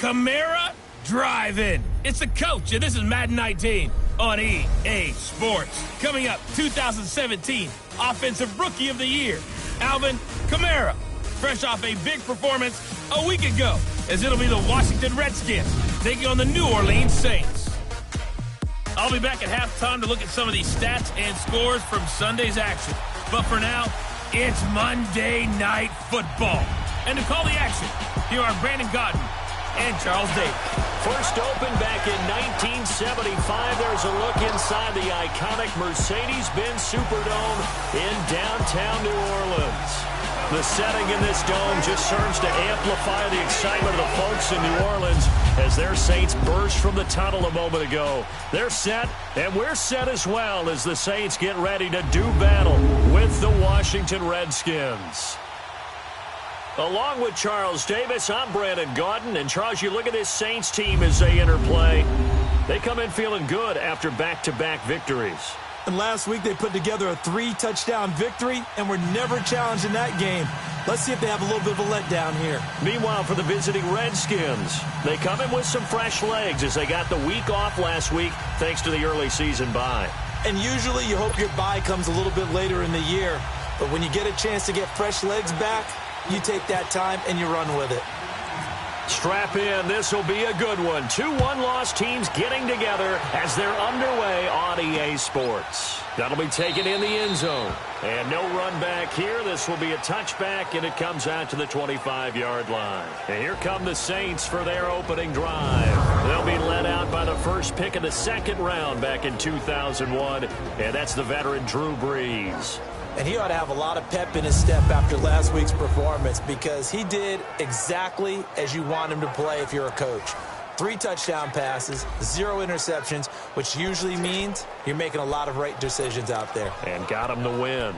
Kamara Drive-In. It's the coach, and this is Madden 19 on EA Sports. Coming up, 2017 Offensive Rookie of the Year, Alvin Kamara, fresh off a big performance a week ago, as it'll be the Washington Redskins taking on the New Orleans Saints. I'll be back at halftime to look at some of these stats and scores from Sunday's action. But for now, it's Monday Night Football. And to call the action, here are Brandon Godden and Charles Davis. First opened back in 1975. There's a look inside the iconic Mercedes-Benz Superdome in downtown New Orleans. The setting in this dome just serves to amplify the excitement of the folks in New Orleans as their Saints burst from the tunnel a moment ago. They're set, and we're set as well as the Saints get ready to do battle with the Washington Redskins. Along with Charles Davis, I'm Brandon Gaudin. And Charles, you look at this Saints team as they interplay. They come in feeling good after back-to-back victories. And last week they put together a 3-touchdown victory and were never challenged in that game. Let's see if they have a little bit of a letdown here. Meanwhile, for the visiting Redskins, they come in with some fresh legs as they got the week off last week thanks to the early season bye. And usually you hope your bye comes a little bit later in the year. But when you get a chance to get fresh legs back, you take that time and you run with it. Strap in. This will be a good one. 2 one-loss teams getting together as they're underway on EA Sports. That'll be taken in the end zone. And no run back here. This will be a touchback, and it comes out to the 25-yard line. And here come the Saints for their opening drive. They'll be led out by the first pick of the second round back in 2001, and that's the veteran Drew Brees. And he ought to have a lot of pep in his step after last week's performance because he did exactly as you want him to play if you're a coach. 3 touchdown passes, 0 interceptions, which usually means you're making a lot of right decisions out there. And got him the win.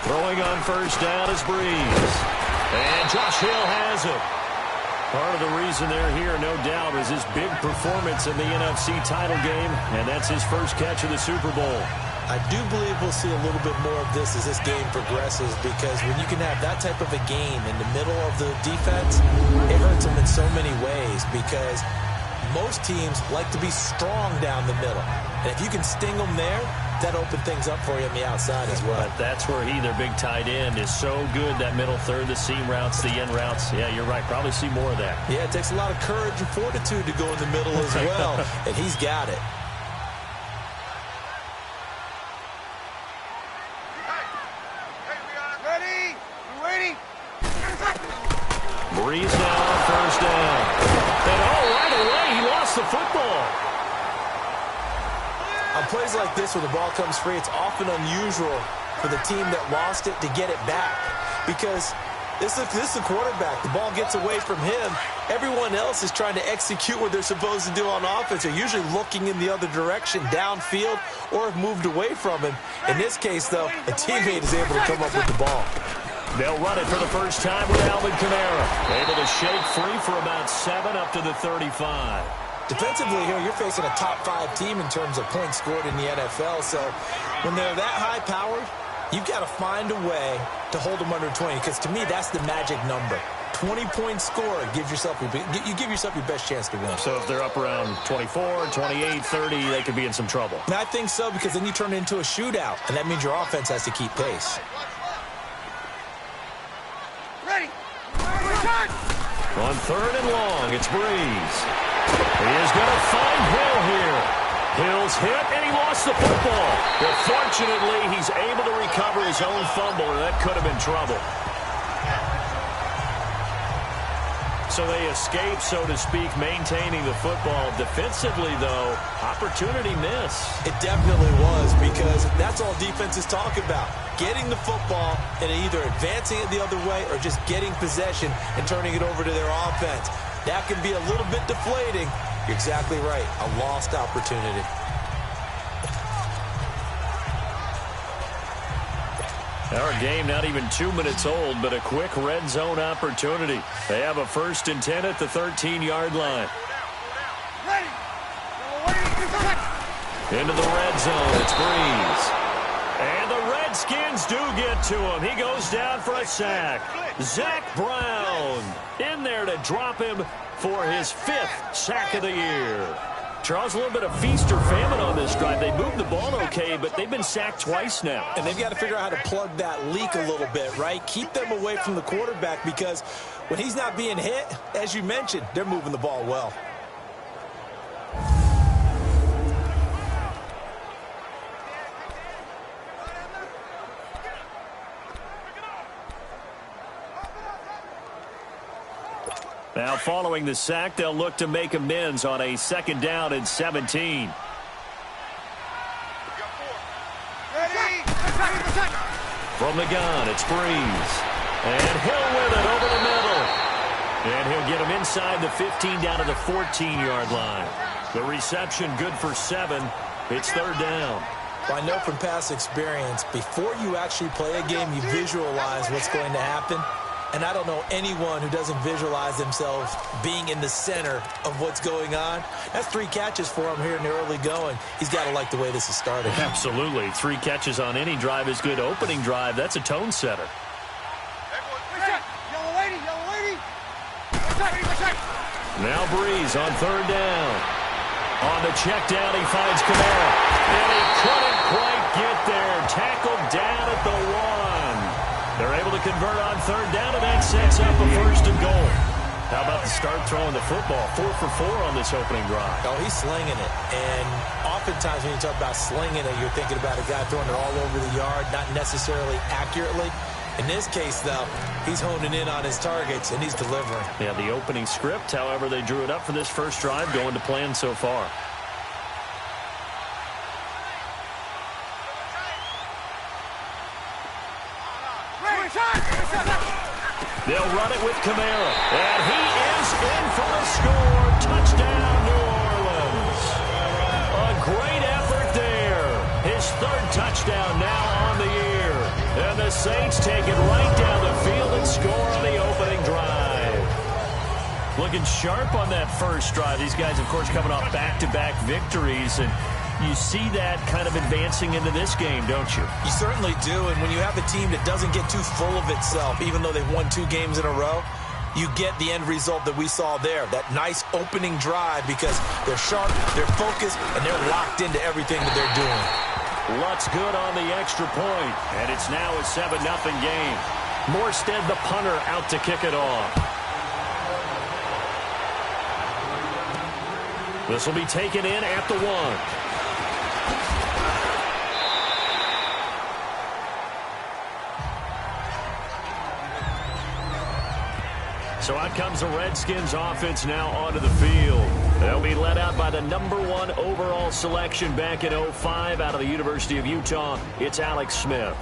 Throwing on first down is Brees. And Josh Hill has it. Part of the reason they're here, no doubt, is his big performance in the NFC title game, and that's his first catch of the Super Bowl. I do believe we'll see a little bit more of this as this game progresses because when you can have that type of a game in the middle of the defense, it hurts them in so many ways because most teams like to be strong down the middle. And if you can sting them there, that open things up for you on the outside as well. But that's where their big tight end, is so good, that middle third, the seam routes, the end routes. Yeah, you're right. Probably see more of that. Yeah, it takes a lot of courage and fortitude to go in the middle as well, and he's got it. Brees now on first down. And right away, he lost the football. On plays like this where the ball comes free, it's often unusual for the team that lost it to get it back because this is the quarterback. The ball gets away from him. Everyone else is trying to execute what they're supposed to do on offense. They're usually looking in the other direction, downfield, or have moved away from him. In this case, though, a teammate is able to come up with the ball. They'll run it for the first time with Alvin Kamara. Able to shake free for about 7 up to the 35. Defensively here, you're facing a top 5 team in terms of points scored in the NFL. So when they're that high-powered, you've got to find a way to hold them under 20 because to me, that's the magic number. 20 points scored, you give yourself your best chance to win. So if they're up around 24, 28, 30, they could be in some trouble. And I think so because then you turn it into a shootout, and that means your offense has to keep pace. On third and long, it's Brees. He is going to find Hill here. Hill's hit, and he lost the football. But fortunately, he's able to recover his own fumble, and that could have been trouble. So they escape, so to speak, maintaining the football. Defensively, though, opportunity miss. It definitely was because that's all defenses talk about. Getting the football and either advancing it the other way or just getting possession and turning it over to their offense. That can be a little bit deflating. You're exactly right. A lost opportunity. Our game not even 2 minutes old, but a quick red zone opportunity. They have a 1st and 10 at the 13-yard line. Into the red zone, it's Breeze. And the Redskins do get to him. He goes down for a sack. Zach Brown in there to drop him for his 5th sack of the year. Charles, a little bit of feast or famine on this drive. They moved the ball okay, but they've been sacked twice now. And they've got to figure out how to plug that leak a little bit, right? Keep them away from the quarterback because when he's not being hit, as you mentioned, they're moving the ball well. Now, following the sack, they'll look to make amends on a 2nd down and 17. From the gun, it's Breeze. And he'll win it over the middle. And he'll get him inside the 15 down to the 14-yard line. The reception good for 7. It's 3rd down. Well, I know from past experience, before you actually play a game, you visualize what's going to happen. And I don't know anyone who doesn't visualize themselves being in the center of what's going on. That's 3 catches for him here in the early going. He's got to like the way this is starting. Absolutely. 3 catches on any drive is good. Opening drive, that's a tone setter. Now Breeze on 3rd down. On the check down, he finds Kamara. And he couldn't quite get there. Tackled down at the 1. They're able to convert on 3rd down, and that sets up a 1st and goal. How about the start throwing the football? 4 for 4 on this opening drive. Oh, he's slinging it. And oftentimes when you talk about slinging it, you're thinking about a guy throwing it all over the yard, not necessarily accurately. In this case, though, he's honing in on his targets, and he's delivering. Yeah, the opening script, however, they drew it up for this first drive, going to plan so far. They'll run it with Kamara. And he is in for the score. Touchdown, New Orleans. A great effort there. His 3rd touchdown now on the year. And the Saints take it right down the field and score on the opening drive. Looking sharp on that first drive. These guys, of course, coming off back-to-back victories. And you see that kind of advancing into this game, don't you? You certainly do, and when you have a team that doesn't get too full of itself, even though they've won 2 games in a row, you get the end result that we saw there, that nice opening drive because they're sharp, they're focused, and they're locked into everything that they're doing. Lutz good on the extra point, and it's now a 7-0 game. Morstead, the punter, out to kick it off. This will be taken in at the 1. So out comes the Redskins offense now onto the field. They'll be led out by the #1 overall selection back in 2005 out of the University of Utah. It's Alex Smith.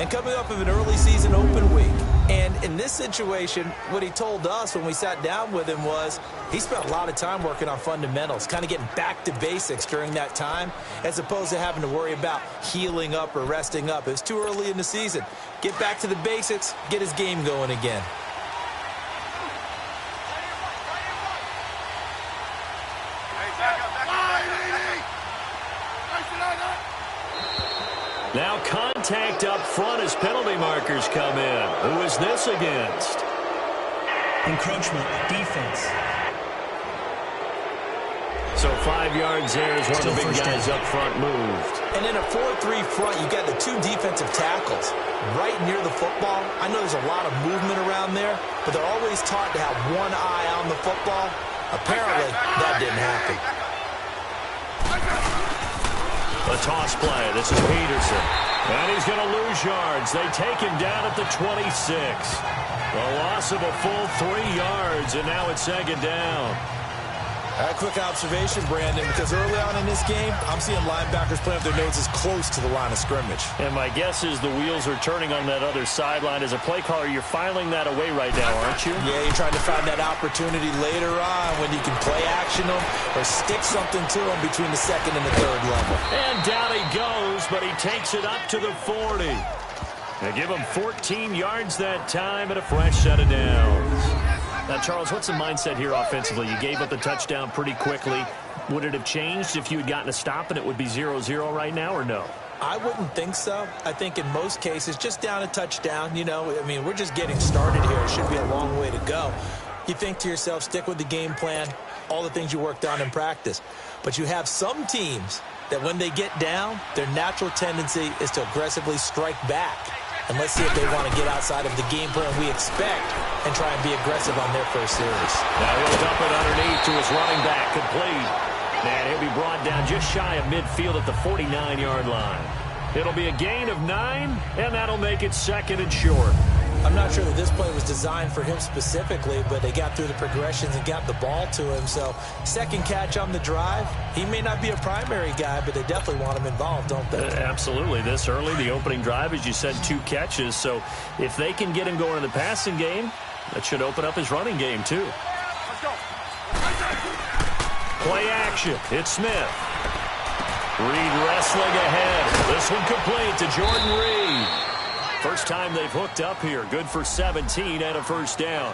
And coming off of an early season open week. And in this situation, what he told us when we sat down with him was he spent a lot of time working on fundamentals, kind of getting back to basics during that time, as opposed to having to worry about healing up or resting up. It's too early in the season. Get back to the basics, get his game going again. Now contact up front as penalty markers come in. Who is this against? Encroachment, defense. So 5 yards there as one of the big guys up front moved. And in a 4-3 front, you've got the 2 defensive tackles right near the football. I know there's a lot of movement around there, but they're always taught to have one eye on the football. Apparently, that didn't happen. A toss play. This is Peterson. And he's going to lose yards. They take him down at the 26. A loss of a full 3 yards, and now it's 2nd down. A quick observation, Brandon, because early on in this game, I'm seeing linebackers playing with their noses close to the line of scrimmage. And my guess is the wheels are turning on that other sideline. As a play caller, you're filing that away right now, aren't you? Yeah, you're trying to find that opportunity later on when you can play action them or stick something to them between the 2nd and the 3rd level. And down he goes, but he takes it up to the 40. They give him 14 yards that time and a fresh set of downs. Now, Charles, what's the mindset here offensively? You gave up the touchdown pretty quickly. Would it have changed if you had gotten a stop and it would be 0-0 right now, or no? I wouldn't think so. I think in most cases, just down a touchdown, I mean, we're just getting started here. It should be a long way to go. You think to yourself, stick with the game plan, all the things you worked on in practice. But you have some teams that when they get down, their natural tendency is to aggressively strike back. And let's see if they want to get outside of the game plan we expect and try and be aggressive on their first series. Now he'll dump it underneath to his running back, complete. And he'll be brought down just shy of midfield at the 49-yard line. It'll be a gain of 9, and that'll make it 2nd and short. I'm not sure that this play was designed for him specifically, but they got through the progressions and got the ball to him. So, second catch on the drive. He may not be a primary guy, but they definitely want him involved, don't they? Absolutely. This early, the opening drive, as you said, 2 catches. So, if they can get him going in the passing game, that should open up his running game, too. Play action. It's Smith. Reed wrestling ahead. This one complete to Jordan Reed. First time they've hooked up here. Good for 17 and a first down.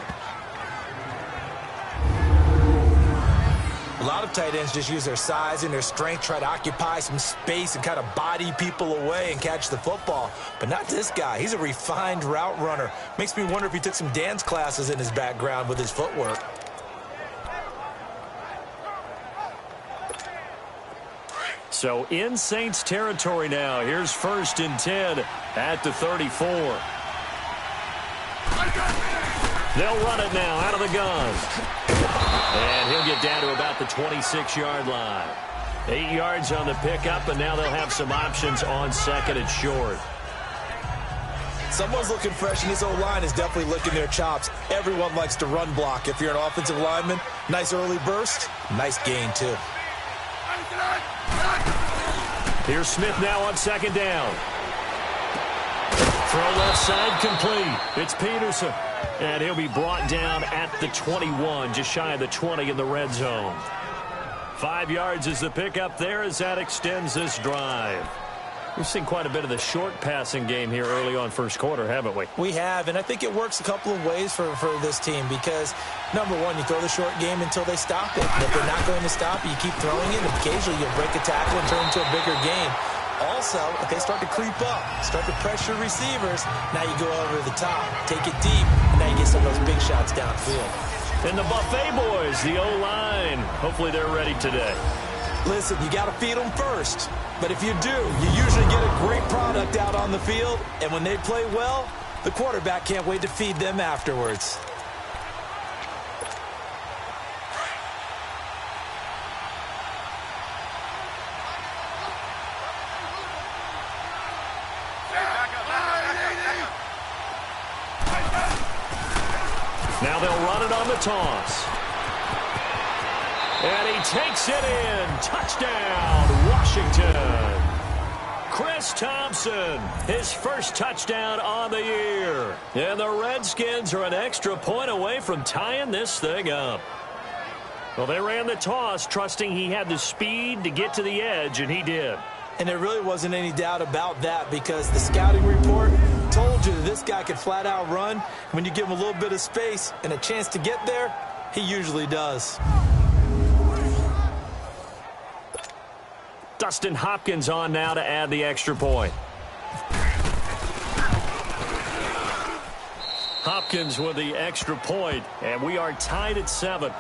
A lot of tight ends just use their size and their strength, try to occupy some space and kind of body people away and catch the football. But not this guy. He's a refined route runner. Makes me wonder if he took some dance classes in his background with his footwork. So in Saints territory now. Here's 1st and 10 at the 34. They'll run it now out of the gun. And he'll get down to about the 26-yard line. 8 yards on the pickup, and now they'll have some options on 2nd and short. Someone's looking fresh, and his O-line is definitely licking their chops. Everyone likes to run block. If you're an offensive lineman, nice early burst, nice gain, too. Here's Smith now on 2nd down. Throw left side complete. It's Peterson. And he'll be brought down at the 21, just shy of the 20 in the red zone. 5 yards is the pickup there as that extends this drive. We've seen quite a bit of the short passing game here early on first quarter, haven't we? We have, and I think it works a couple of ways for this team because, number one, you throw the short game until they stop it. And if they're not going to stop it, you keep throwing it, and occasionally you'll break a tackle and turn it into a bigger game. Also, if they start to creep up, start to pressure receivers, now you go over the top, take it deep, and now you get some of those big shots downfield. And the Buffet boys, the O-line, hopefully they're ready today. Listen, you got to feed them first. But if you do, you usually get a great product out on the field. And when they play well, the quarterback can't wait to feed them afterwards. Now they'll run it on the toss. And he takes it in. Touchdown, Washington. Chris Thompson, his first touchdown on the year. And the Redskins are an extra point away from tying this thing up. Well, they ran the toss, trusting he had the speed to get to the edge, and he did. And there really wasn't any doubt about that because the scouting report told you that this guy could flat out run. When you give him a little bit of space and a chance to get there, he usually does. Dustin Hopkins on now to add the extra point. Hopkins with the extra point, and we are tied at 7.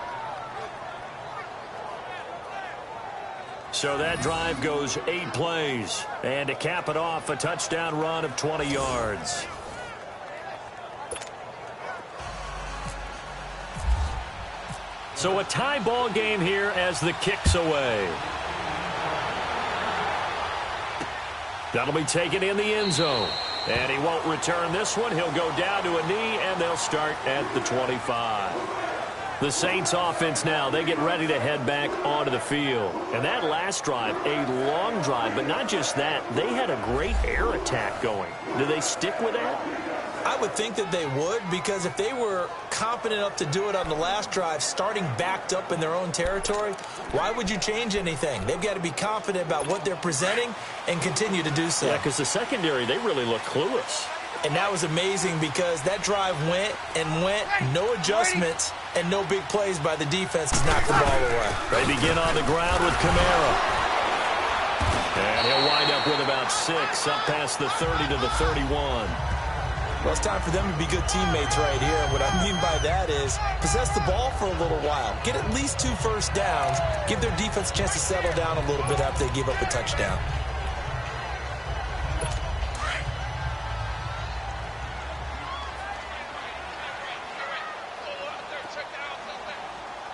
So that drive goes 8 plays. And to cap it off, a touchdown run of 20 yards. So a tie ball game here as the kick's away. That'll be taken in the end zone. And he won't return this one. He'll go down to a knee, and they'll start at the 25. The Saints offense now, they get ready to head back onto the field. And that last drive, a long drive, but not just that. They had a great air attack going. Do they stick with that? I would think that they would because if they were confident enough to do it on the last drive, starting backed up in their own territory, why would you change anything? They've got to be confident about what they're presenting and continue to do so. Yeah, because the secondary, they really look clueless. And that was amazing because that drive went and went, no adjustments, and no big plays by the defense to knock the ball away. They begin on the ground with Kamara. And he'll wind up with about 6, up past the 30 to the 31. Well, it's time for them to be good teammates right here. And what I mean by that is possess the ball for a little while. Get at least 2 first downs. Give their defense a chance to settle down a little bit after they give up a touchdown.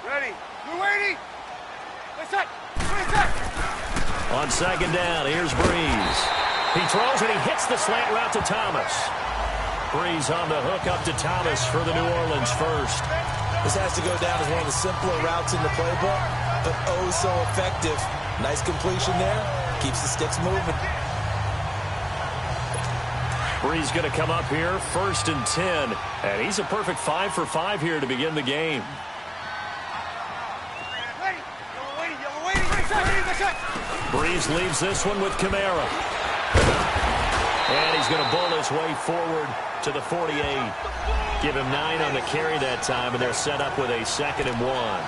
Ready. We're waiting. On second down, here's Breeze. He throws and he hits the slant route to Thomas. Breeze on the hook up to Thomas for the New Orleans first. This has to go down as one of the simpler routes in the playbook, but oh so effective. Nice completion there. Keeps the sticks moving. Breeze going to come up here, 1st and 10. And he's a perfect 5 for 5 here to begin the game. Breeze leaves this one with Kamara. And he's going to bull his way forward to the 48. Give him 9 on the carry that time, and they're set up with a 2nd and 1.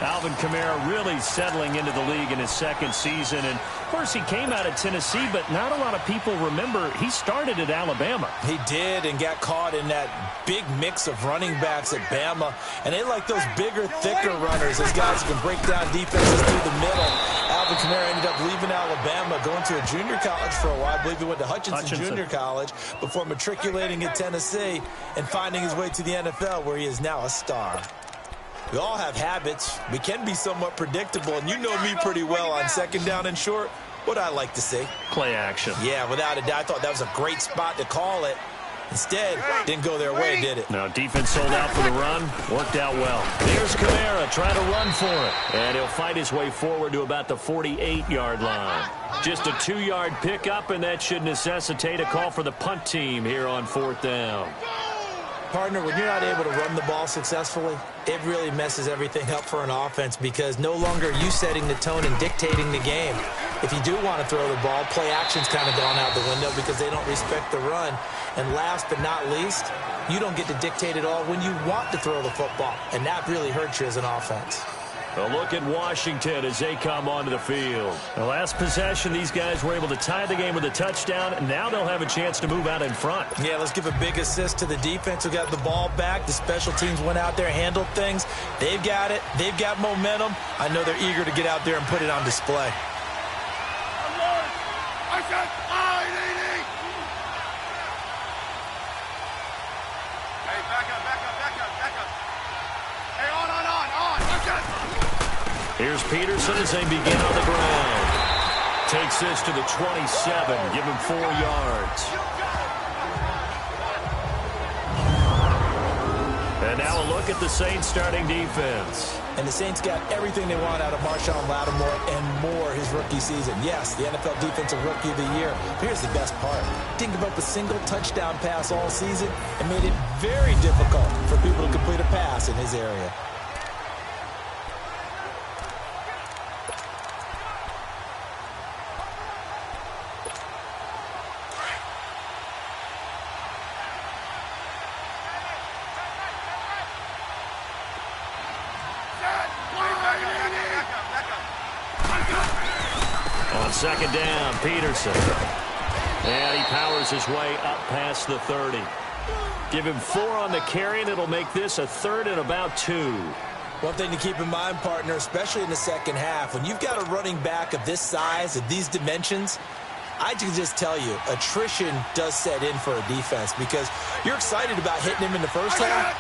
Alvin Kamara really settling into the league in his 2nd season. And, of course, he came out of Tennessee, but not a lot of people remember he started at Alabama. He did and got caught in that big mix of running backs at Bama. And they like those bigger, thicker runners, those guys who can break down defenses through the middle. Alvin Kamara ended up leaving Alabama, going to a junior college for a while. I believe he went to Hutchinson Junior College before matriculating at Tennessee and finding his way to the NFL, where he is now a star. We all have habits. We can be somewhat predictable, and you know me pretty well on 2nd down and short. What I like to see. Play action. Yeah, without a doubt. I thought that was a great spot to call it. Instead, didn't go their way, did it? No, defense sold out for the run. Worked out well. Here's Kamara trying to run for it. And he'll fight his way forward to about the 48-yard line. Just a 2-yard pickup, and that should necessitate a call for the punt team here on 4th down. Partner, when you're not able to run the ball successfully, it really messes everything up for an offense because no longer are you setting the tone and dictating the game. If you do want to throw the ball, play action's kind of gone out the window because they don't respect the run. And last but not least, you don't get to dictate it all when you want to throw the football. And that really hurts you as an offense. A look at Washington as they come onto the field. The last possession, these guys were able to tie the game with a touchdown, and now they'll have a chance to move out in front. Yeah, let's give a big assist to the defense who got the ball back. The special teams went out there, handled things. They've got it. They've got momentum. I know they're eager to get out there and put it on display. Here's Peterson as they begin on the ground. Takes this to the 27. Give him 4 yards. And now a look at the Saints starting defense. And the Saints got everything they want out of Marshawn Lattimore and more his rookie season. Yes, the NFL Defensive Rookie of the Year. But here's the best part. Didn't give up a single touchdown pass all season and made it very difficult for people to complete a pass in his area. Second down, Peterson. And he powers his way up past the 30. Give him 4 on the carry, and it'll make this a 3rd and about 2. One thing to keep in mind, partner, especially in the second half, when you've got a running back of this size, of these dimensions, I can just tell you, attrition does set in for a defense because you're excited about hitting him in the first half.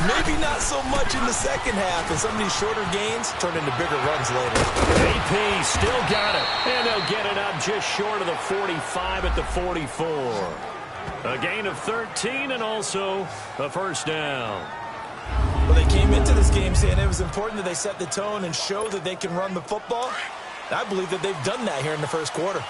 Maybe not so much in the second half, and some of these shorter gains turn into bigger runs later. AP still got it, and they'll get it up just short of the 45 at the 44. A gain of 13 and also a first down. Well, they came into this game saying it was important that they set the tone and show that they can run the football. I believe that they've done that here in the first quarter.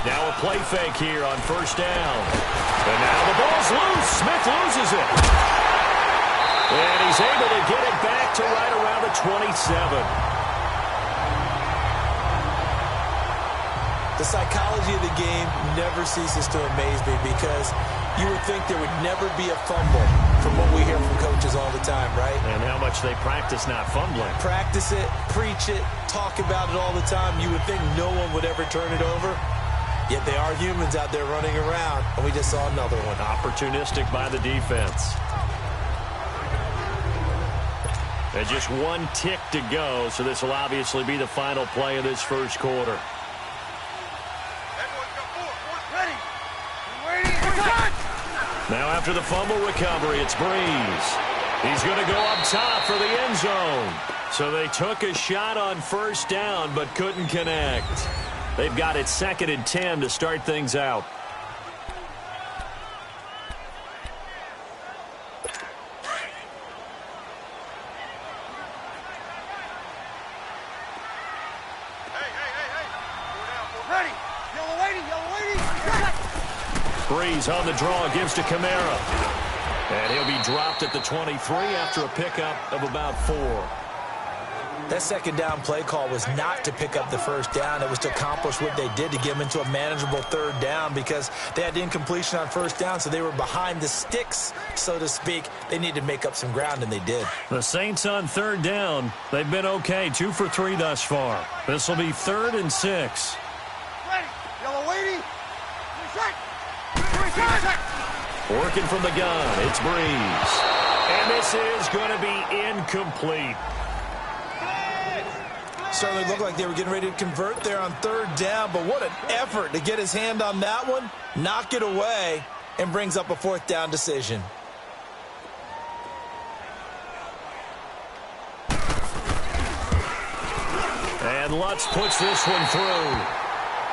Now a play fake here on first down. And now the ball's loose. Smith loses it. And he's able to get it back to right around the 27. The psychology of the game never ceases to amaze me because you would think there would never be a fumble from what we hear from coaches all the time, right? And how much they practice not fumbling. Practice it, preach it, talk about it all the time. You would think no one would ever turn it over. Yet they are humans out there running around, and we just saw another one. Opportunistic by the defense. And just one tick to go, so this will obviously be the final play of this first quarter. Now after the fumble recovery, it's Breeze. He's going to go up top for the end zone. So they took a shot on first down, but couldn't connect. They've got it 2nd and 10 to start things out. Breeze on the draw, gives to Kamara. And he'll be dropped at the 23 after a pickup of about 4. That second down play call was not to pick up the first down. It was to accomplish what they did to get them into a manageable third down because they had incompletion on first down, so they were behind the sticks, so to speak. They needed to make up some ground, and they did. The Saints on third down. They've been okay, 2 for 3 thus far. This will be 3rd and 6. Yellow lady. Working from the gun, it's Breeze. And this is going to be incomplete. Certainly looked like they were getting ready to convert there on third down, but what an effort to get his hand on that one, knock it away, and brings up a 4th down decision. And Lutz puts this one through.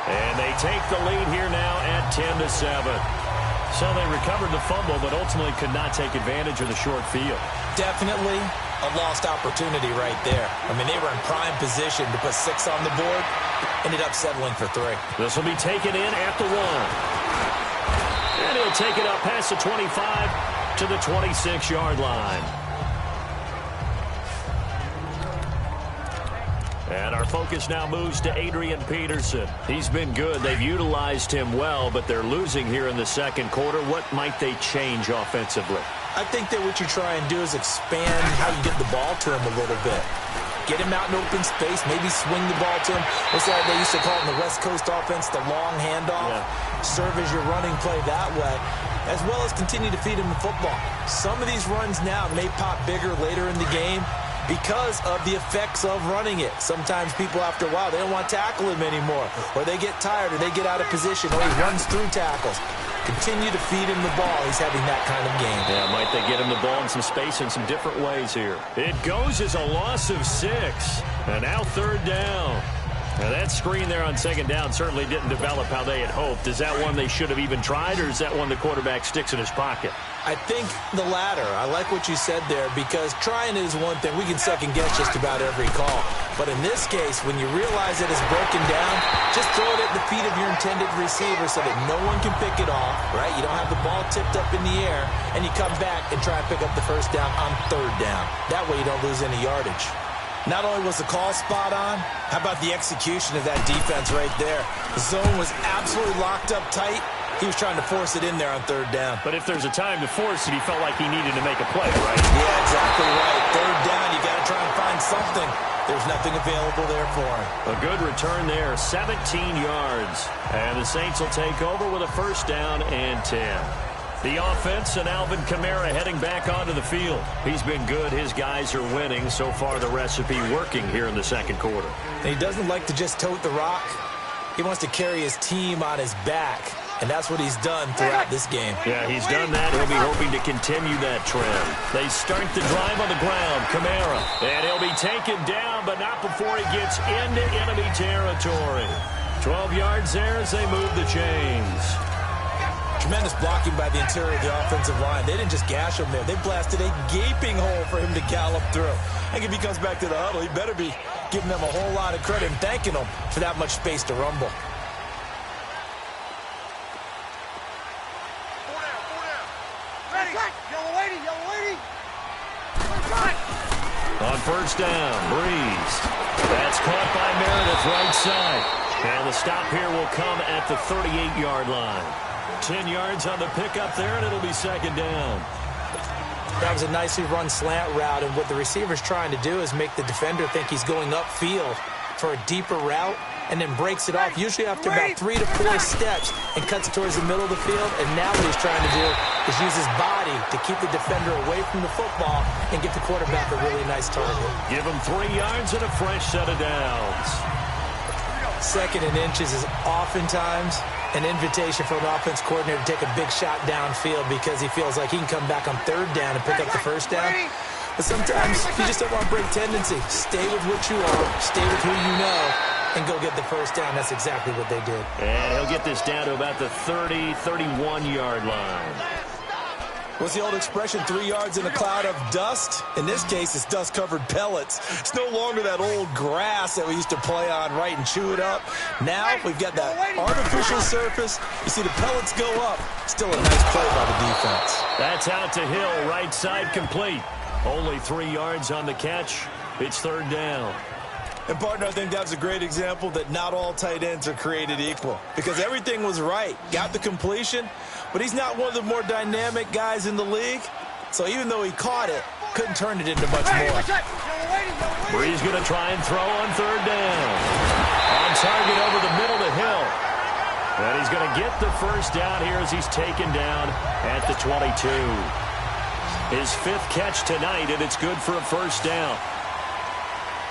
And they take the lead here now at 10-7. So they recovered the fumble, but ultimately could not take advantage of the short field. Definitely a lost opportunity right there. I mean, they were in prime position to put 6 on the board, ended up settling for 3. This will be taken in at the 1. And he'll take it up past the 25 to the 26-yard line. And our focus now moves to Adrian Peterson. He's been good. They've utilized him well, but they're losing here in the second quarter. What might they change offensively? I think that what you try and do is expand how you get the ball to him a little bit. Get him out in open space, maybe swing the ball to him. What's that they used to call it in the West Coast offense, the long handoff? Yeah. Serve as your running play that way, as well as continue to feed him the football. Some of these runs now may pop bigger later in the game because of the effects of running it. Sometimes people, after a while, they don't want to tackle him anymore, or they get tired, or they get out of position, or he runs through tackles. Continue to feed him the ball. He's having that kind of game. Yeah, might they get him the ball in some space in some different ways here. It goes as a loss of 6, and now third down. Now that screen there on second down certainly didn't develop how they had hoped. Is that one they should have even tried, or is that one the quarterback sticks in his pocket? I think the latter. I like what you said there, because trying it is one thing. We can second-guess just about every call. But in this case, when you realize that it's broken down, just throw it at the feet of your intended receiver so that no one can pick it off, right? You don't have the ball tipped up in the air, and you come back and try and pick up the first down on third down. That way you don't lose any yardage. Not only was the call spot on, how about the execution of that defense right there? The zone was absolutely locked up tight. He was trying to force it in there on third down. But if there's a time to force it, he felt like he needed to make a play, right? Yeah, exactly right. Third down, you got to try and find something. There's nothing available there for him. A good return there, 17 yards. And the Saints will take over with a first down and 10. The offense and Alvin Kamara heading back onto the field. He's been good. His guys are winning. So far, the recipe working here in the second quarter. And he doesn't like to just tote the rock. He wants to carry his team on his back. And that's what he's done throughout this game. Yeah, he's done that. He'll be hoping to continue that trend. They start the drive on the ground. Kamara. And he'll be taken down, but not before he gets into enemy territory. 12 yards there as they move the chains. Tremendous blocking by the interior of the offensive line. They didn't just gash him there. They blasted a gaping hole for him to gallop through. I think if he comes back to the huddle, he better be giving them a whole lot of credit and thanking them for that much space to rumble. On first down, Breeze. That's caught by Meredith right side. And the stop here will come at the 38-yard line. 10 yards on the pickup there, and it'll be second down. That was a nicely run slant route, and what the receiver's trying to do is make the defender think he's going upfield for a deeper route, and then breaks it off, usually after about 3 to 4 steps, and cuts towards the middle of the field. And now what he's trying to do is use his body to keep the defender away from the football and get the quarterback a really nice target. Give him 3 yards and a fresh set of downs. Second and inches is oftentimes an invitation for an offense coordinator to take a big shot downfield because he feels like he can come back on third down and pick up the first down. But sometimes you just don't want to break tendency. Stay with what you are, stay with who you know, and go get the first down. That's exactly what they did. And he'll get this down to about the 30, 31-yard line. What's the old expression, 3 yards in a cloud of dust? In this case, it's dust-covered pellets. It's no longer that old grass that we used to play on, right, and chew it up. Now we've got that artificial surface. You see the pellets go up. Still a nice play by the defense. That's out to Hill, right side complete. Only 3 yards on the catch. It's third down. And, partner, I think that was a great example that not all tight ends are created equal because everything was right. Got the completion, but he's not one of the more dynamic guys in the league. So even though he caught it, couldn't turn it into much more. Bree's going to try and throw on third down. On target over the middle to Hill. And he's going to get the first down here as he's taken down at the 22. His 5th catch tonight, and it's good for a first down.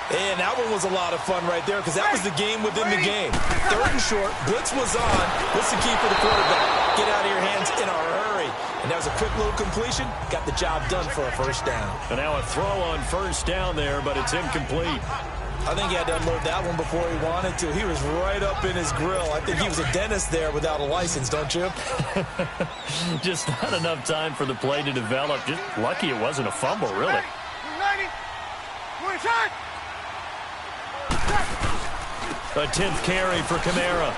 And that one was a lot of fun right there because that was the game within the game. Third and short, blitz was on. What's the key for the quarterback? Get out of your hands in a hurry. And that was a quick little completion. Got the job done for a first down. And now a throw on first down there, but it's incomplete. I think he had to unload that one before he wanted to. He was right up in his grill. I think he was a dentist there without a license, don't you? Just not enough time for the play to develop. Just lucky it wasn't a fumble, really. A 10th carry for Kamara.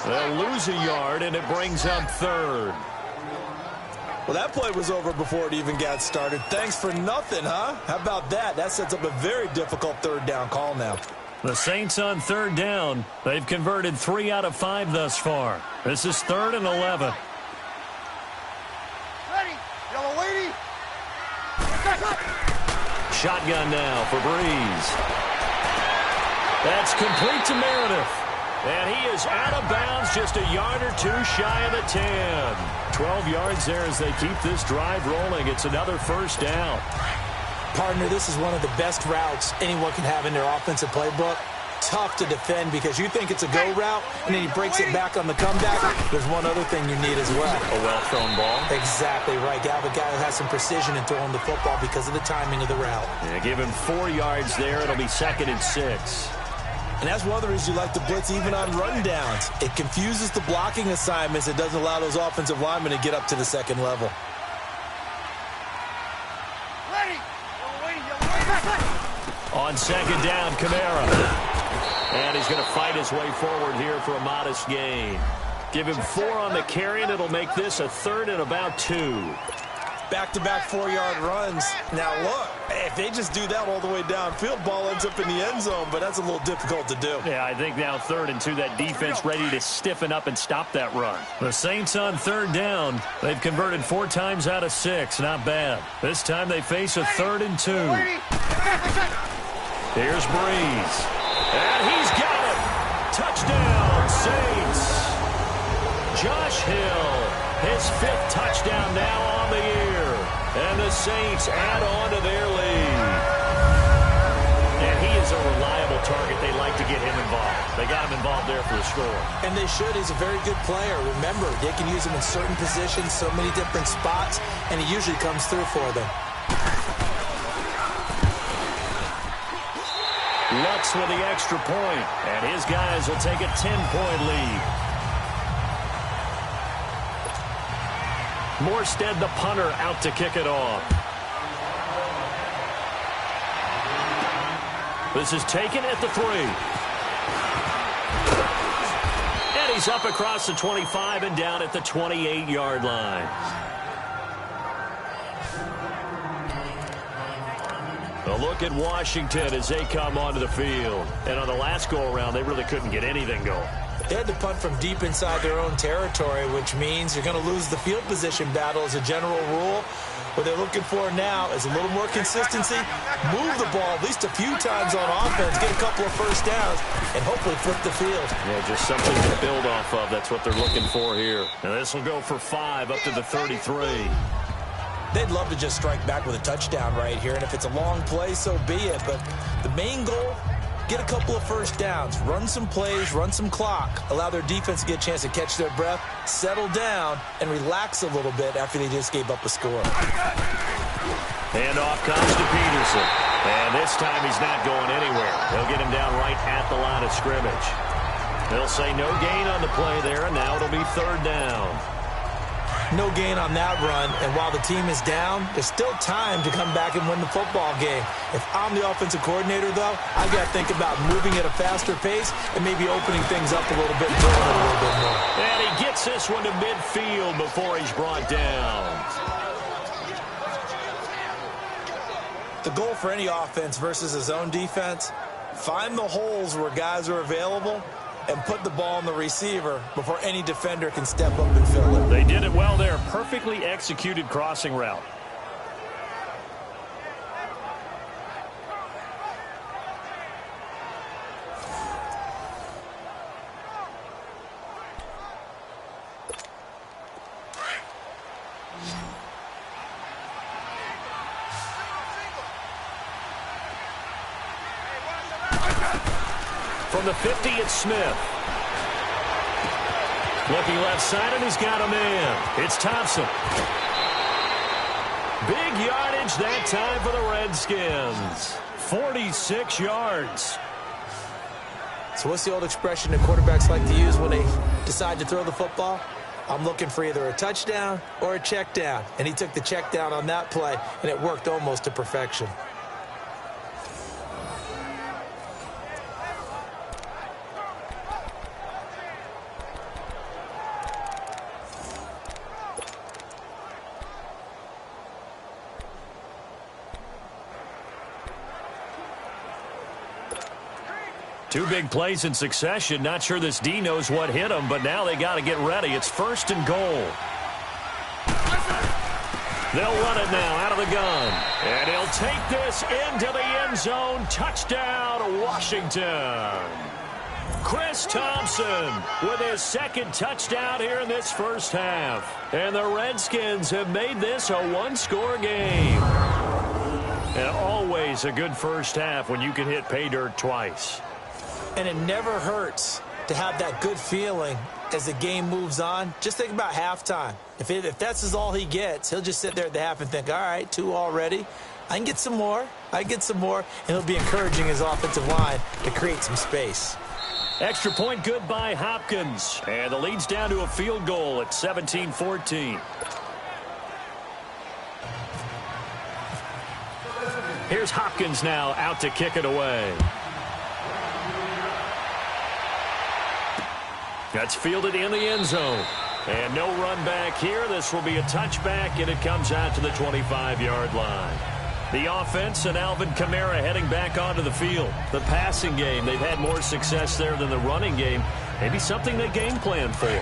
They'll lose a yard, and it brings up third. Well, that play was over before it even got started. Thanks for nothing, huh? How about that? That sets up a very difficult third down call now. The Saints on third down. They've converted 3 out of 5 thus far. This is 3rd and 11. Ready, yellow lady. Shotgun now for Breeze. That's complete to Meredith. And he is out of bounds just a yard or 2 shy of the 10. 12 yards there as they keep this drive rolling. It's another first down. Partner, this is one of the best routes anyone can have in their offensive playbook. Tough to defend because you think it's a go route, and then he breaks it back on the comeback. There's one other thing you need as well. A well-thrown ball. Exactly right. You have a guy who has some precision in throwing the football because of the timing of the route. Yeah, give him 4 yards there. It'll be 2nd and 6. And that's one of the reasons you like to blitz even on run downs. It confuses the blocking assignments. It doesn't allow those offensive linemen to get up to the second level. On second down, Kamara. And he's going to fight his way forward here for a modest gain. Give him 4 on the carry, and it'll make this a 3rd and about 2. Back-to-back 4-yard runs. Now, look, if they just do that all the way downfield, ball ends up in the end zone, but that's a little difficult to do. Yeah, I think now 3rd and 2, that defense ready to stiffen up and stop that run. The Saints on third down. They've converted 4 times out of 6. Not bad. This time they face a 3rd and 2. Here's Breeze. And he's got it. Touchdown, Saints. Josh Hill, his 5th touchdown now on the year. And the Saints add on to their lead. And he is a reliable target. They like to get him involved. They got him involved there for the score. And they should. He's a very good player. Remember, they can use him in certain positions, so many different spots, and he usually comes through for them. Lux with the extra point, and his guys will take a 10-point lead. Morstead, the punter, out to kick it off. This is taken at the 3. And he's up across the 25 and down at the 28-yard line. A look at Washington as they come onto the field. And on the last go-around, they really couldn't get anything going. They had to punt from deep inside their own territory, which means you're going to lose the field position battle as a general rule. What they're looking for now is a little more consistency, move the ball at least a few times on offense, get a couple of first downs, and hopefully flip the field. Yeah, just something to build off of. That's what they're looking for here. And this will go for 5 up to the 33. They'd love to just strike back with a touchdown right here, and if it's a long play, so be it. But the main goal, get a couple of first downs, run some plays, run some clock, allow their defense to get a chance to catch their breath, settle down, and relax a little bit after they just gave up a score. Handoff comes to Peterson. And this time he's not going anywhere. They'll get him down right at the line of scrimmage. They'll say no gain on the play there, and now it'll be 3rd down. No gain on that run, and while the team is down, there's still time to come back and win the football game. If I'm the offensive coordinator, though, I've got to think about moving at a faster pace and maybe opening things up a little bit and throwing it a little bit more. And he gets this one to midfield before he's brought down. The goal for any offense versus his own defense, find the holes where guys are available and put the ball on the receiver before any defender can step up and fill it. They did it well there. Perfectly executed crossing route. From the 50, it's Smith. Looking left side, and he's got a man. It's Thompson. Big yardage that time for the Redskins. 46 yards. So what's the old expression that quarterbacks like to use when they decide to throw the football? I'm looking for either a touchdown or a check down. And he took the check down on that play, and it worked almost to perfection. Two big plays in succession. Not sure this D knows what hit him, but now they got to get ready. It's 1st and goal. They'll run it now out of the gun. And he'll take this into the end zone. Touchdown, Washington. Chris Thompson with his 2nd touchdown here in this first half. And the Redskins have made this a one-score game. And always a good first half when you can hit pay dirt twice. And it never hurts to have that good feeling as the game moves on. Just think about halftime. If that's all he gets, he'll just sit there at the half and think, all right, 2 already. I can get some more. And he'll be encouraging his offensive line to create some space. Extra point good by Hopkins. And the lead's down to a field goal at 17-14. Here's Hopkins now out to kick it away. That's fielded in the end zone. And no run back here. This will be a touchback, and it comes out to the 25-yard line. The offense and Alvin Kamara heading back onto the field. The passing game, they've had more success there than the running game. Maybe something they game planned for.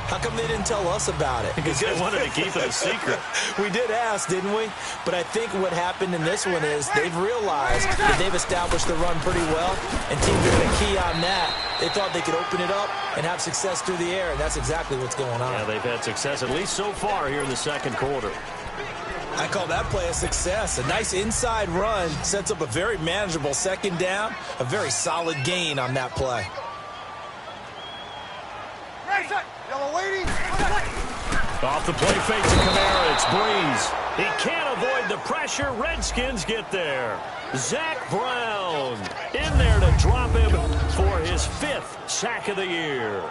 How come they didn't tell us about it? Because they wanted to keep it a secret. We did ask, didn't we? But I think what happened in this one is they've realized that they've established the run pretty well, and teams are going to key on that. They thought they could open it up and have success through the air, and that's exactly what's going on. Yeah, they've had success at least so far here in the second quarter. I call that play a success. A nice inside run sets up a very manageable 2nd down, a very solid gain on that play. Off the play fake to Kamara, it's Breeze. He can't avoid the pressure. Redskins get there. Zach Brown in there to drop him for his 5th sack of the year.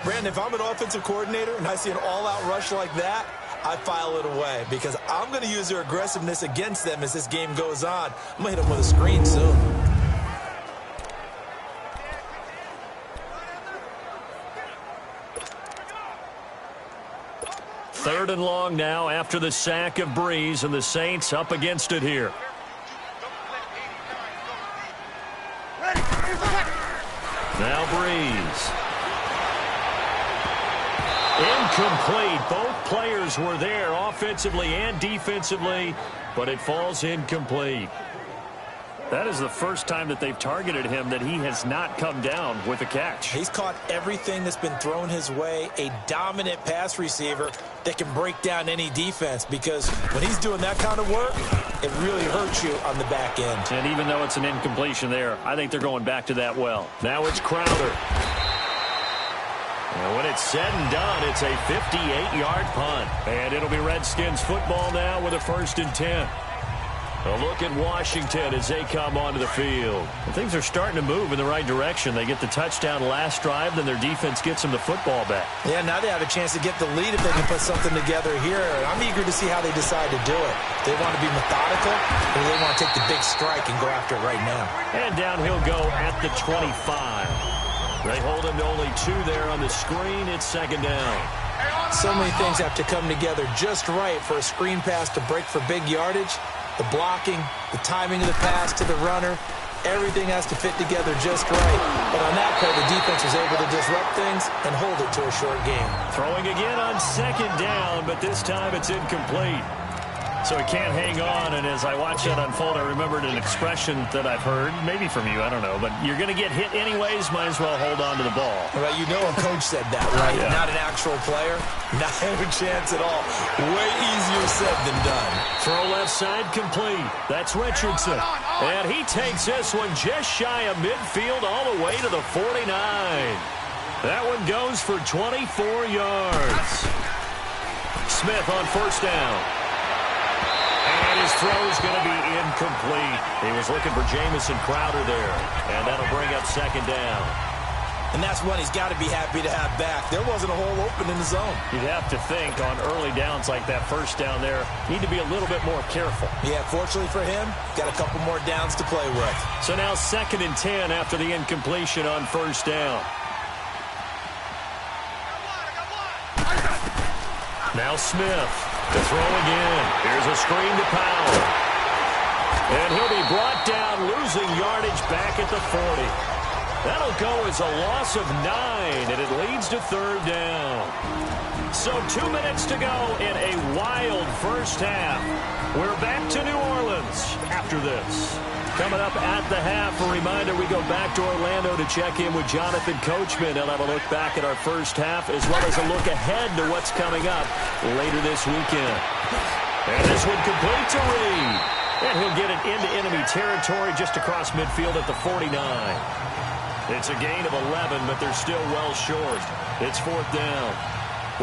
Brandon, if I'm an offensive coordinator and I see an all-out rush like that, I file it away because I'm going to use their aggressiveness against them as this game goes on. I'm going to hit them with a screen soon. Third and long now after the sack of Breeze, and the Saints up against it here. Now Breeze. Incomplete. Both players were there offensively and defensively, but it falls incomplete. That is the first time that they've targeted him that he has not come down with a catch. He's caught everything that's been thrown his way. A dominant pass receiver that can break down any defense, because when he's doing that kind of work, it really hurts you on the back end. And even though it's an incompletion there, I think they're going back to that well. Now it's Crowder. And when it's said and done, it's a 58-yard punt. And it'll be Redskins football now with a 1st and 10. A look at Washington as they come onto the field. And things are starting to move in the right direction. They get the touchdown last drive, then their defense gets them the football back. Yeah, now they have a chance to get the lead if they can put something together here. And I'm eager to see how they decide to do it. They want to be methodical, or they want to take the big strike and go after it right now. And down he'll go at the 25. They hold him to only 2 there on the screen. It's 2nd down. So many things have to come together just right for a screen pass to break for big yardage. The blocking, the timing of the pass to the runner, everything has to fit together just right. But on that play, the defense was able to disrupt things and hold it to a short game. Throwing again on 2nd down, but this time it's incomplete. So he can't hang on, and as I watch that unfold, I remembered an expression that I've heard, maybe from you, I don't know, but you're going to get hit anyways, might as well hold on to the ball. Well, you know a coach said that, right? Yeah. Not an actual player. Not a chance at all. Way easier said than done. Throw left side complete. That's Richardson. And he takes this one just shy of midfield all the way to the 49. That one goes for 24 yards. Smith on 1st down. And his throw's going to be incomplete. He was looking for Jamison Crowder there. And that'll bring up 2nd down. And that's one he's got to be happy to have back. There wasn't a hole open in the zone. You'd have to think on early downs like that 1st down there, need to be a little bit more careful. Yeah, fortunately for him, got a couple more downs to play with. So now 2nd and 10 after the incompletion on 1st down. Now Smith to throw again. Here's a screen to Powell. And he'll be brought down, losing yardage back at the 40. That'll go as a loss of 9, and it leads to 3rd down. So 2 minutes to go in a wild 1st half. We're back to New Orleans after this. Coming up at the half, a reminder, we go back to Orlando to check in with Jonathan Coachman. He'll have a look back at our 1st half, as well as a look ahead to what's coming up later this weekend. And this one complete to Reed. And he'll get it into enemy territory just across midfield at the 49. It's a gain of 11, but they're still well short. It's 4th down.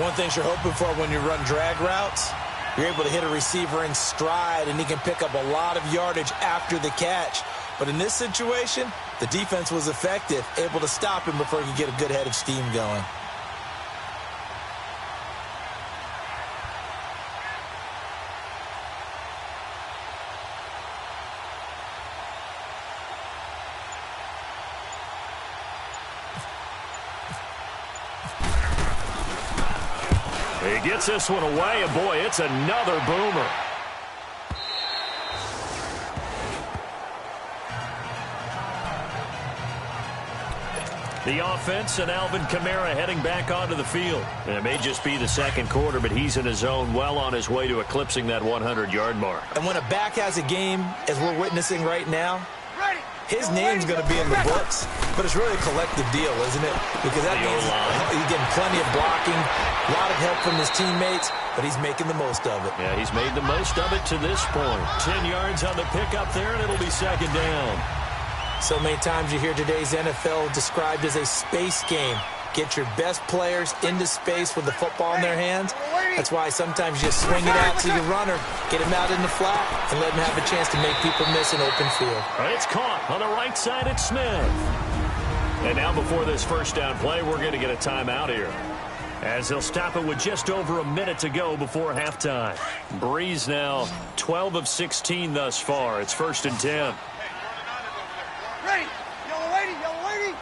One thing you're hoping for when you run drag routes, you're able to hit a receiver in stride, and he can pick up a lot of yardage after the catch. But in this situation, the defense was effective, able to stop him before he could get a good head of steam going. He gets this one away, and boy, it's another boomer. The offense and Alvin Kamara heading back onto the field. And it may just be the 2nd quarter, but he's in his zone, well on his way to eclipsing that 100-yard mark. And when a back has a game, as we're witnessing right now, his name's going to be in the books, but it's really a collective deal, isn't it? Because that means he's getting plenty of blocking, a lot of help from his teammates, but he's making the most of it. Yeah, he's made the most of it to this point. 10 yards on the pickup there, and it'll be 2nd down. So many times you hear today's NFL described as a space game. Get your best players into space with the football in their hands. That's why sometimes you swing it out to your runner, get him out in the flat, and let him have a chance to make people miss an open field. It's caught on the right side at Smith. And now before this 1st down play, we're going to get a timeout here, as they'll stop it with just over a minute to go before halftime. Breeze now 12 of 16 thus far. It's 1st and 10. Ready. Yellow lady, yellow lady.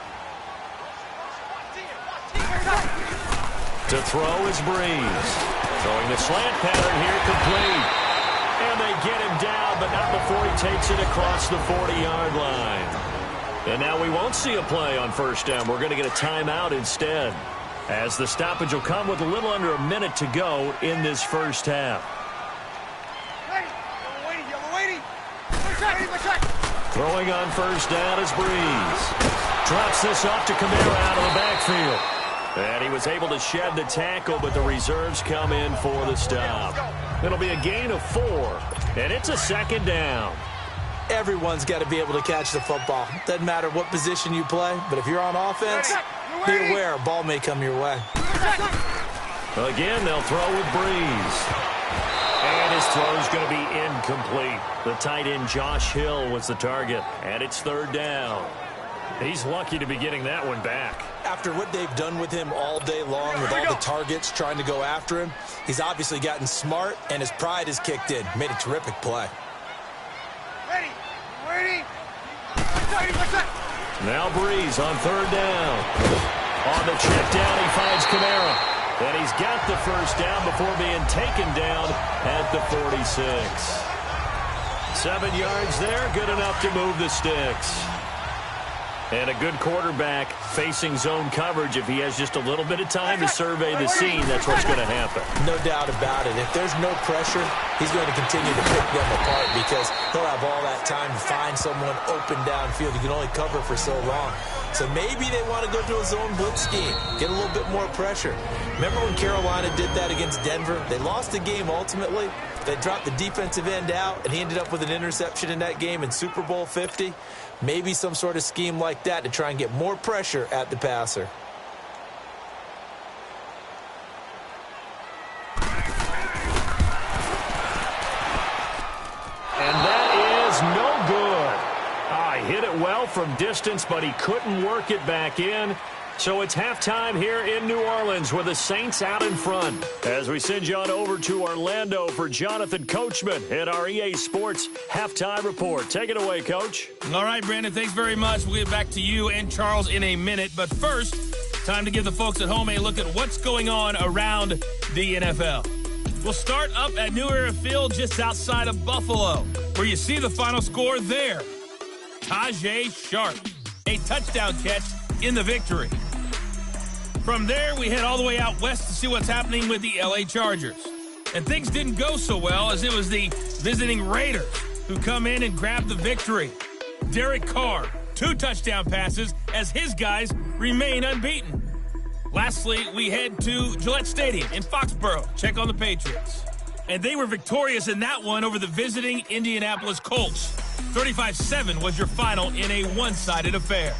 To throw is Breeze. Throwing the slant pattern here complete. And they get him down, but not before he takes it across the 40-yard line. And now we won't see a play on first down. We're going to get a timeout instead, as the stoppage will come with a little under a minute to go in this first half. Hey, yellow waiting. Throwing on first down is Breeze. Drops this off to Kamara out of the backfield. And he was able to shed the tackle, but the reserves come in for the stop. It'll be a gain of 4, and it's a second down. Everyone's got to be able to catch the football. Doesn't matter what position you play, but if you're on offense, be aware a ball may come your way. Again, they'll throw with Breeze. And his throw's going to be incomplete. The tight end Josh Hill was the target, and it's third down. He's lucky to be getting that one back. After what they've done with him all day long, with all the targets trying to go after him, he's obviously gotten smart, and his pride has kicked in. Made a terrific play. Ready. Now Breeze on third down. On the check down, he finds Kamara. And he's got the first down before being taken down at the 46. 7 yards there, good enough to move the sticks. And a good quarterback facing zone coverage. If he has just a little bit of time to survey the scene, that's what's going to happen. No doubt about it. If there's no pressure, he's going to continue to pick them apart because he'll have all that time to find someone open downfield. He can only cover for so long. So maybe they want to go to a zone blitz scheme, get a little bit more pressure. Remember when Carolina did that against Denver? They lost the game ultimately. They dropped the defensive end out, and he ended up with an interception in that game in Super Bowl 50. Maybe some sort of scheme like that to try and get more pressure at the passer. And that is no good. He hit it well from distance, but he couldn't work it back in. So it's halftime here in New Orleans with the Saints out in front. As we send you on over to Orlando for Jonathan Coachman at our EA Sports Halftime Report. Take it away, Coach. All right, Brandon, thanks very much. We'll get back to you and Charles in a minute. But first, time to give the folks at home a look at what's going on around the NFL. We'll start up at New Era Field just outside of Buffalo, where you see the final score there. Tajay Sharp, a touchdown catch in the victory. From there, we head all the way out west to see what's happening with the LA Chargers. And things didn't go so well, as it was the visiting Raiders who come in and grab the victory. Derek Carr, 2 touchdown passes as his guys remain unbeaten. Lastly, we head to Gillette Stadium in Foxborough. Check on the Patriots. And they were victorious in that one over the visiting Indianapolis Colts. 35-7 was your final in a one-sided affair.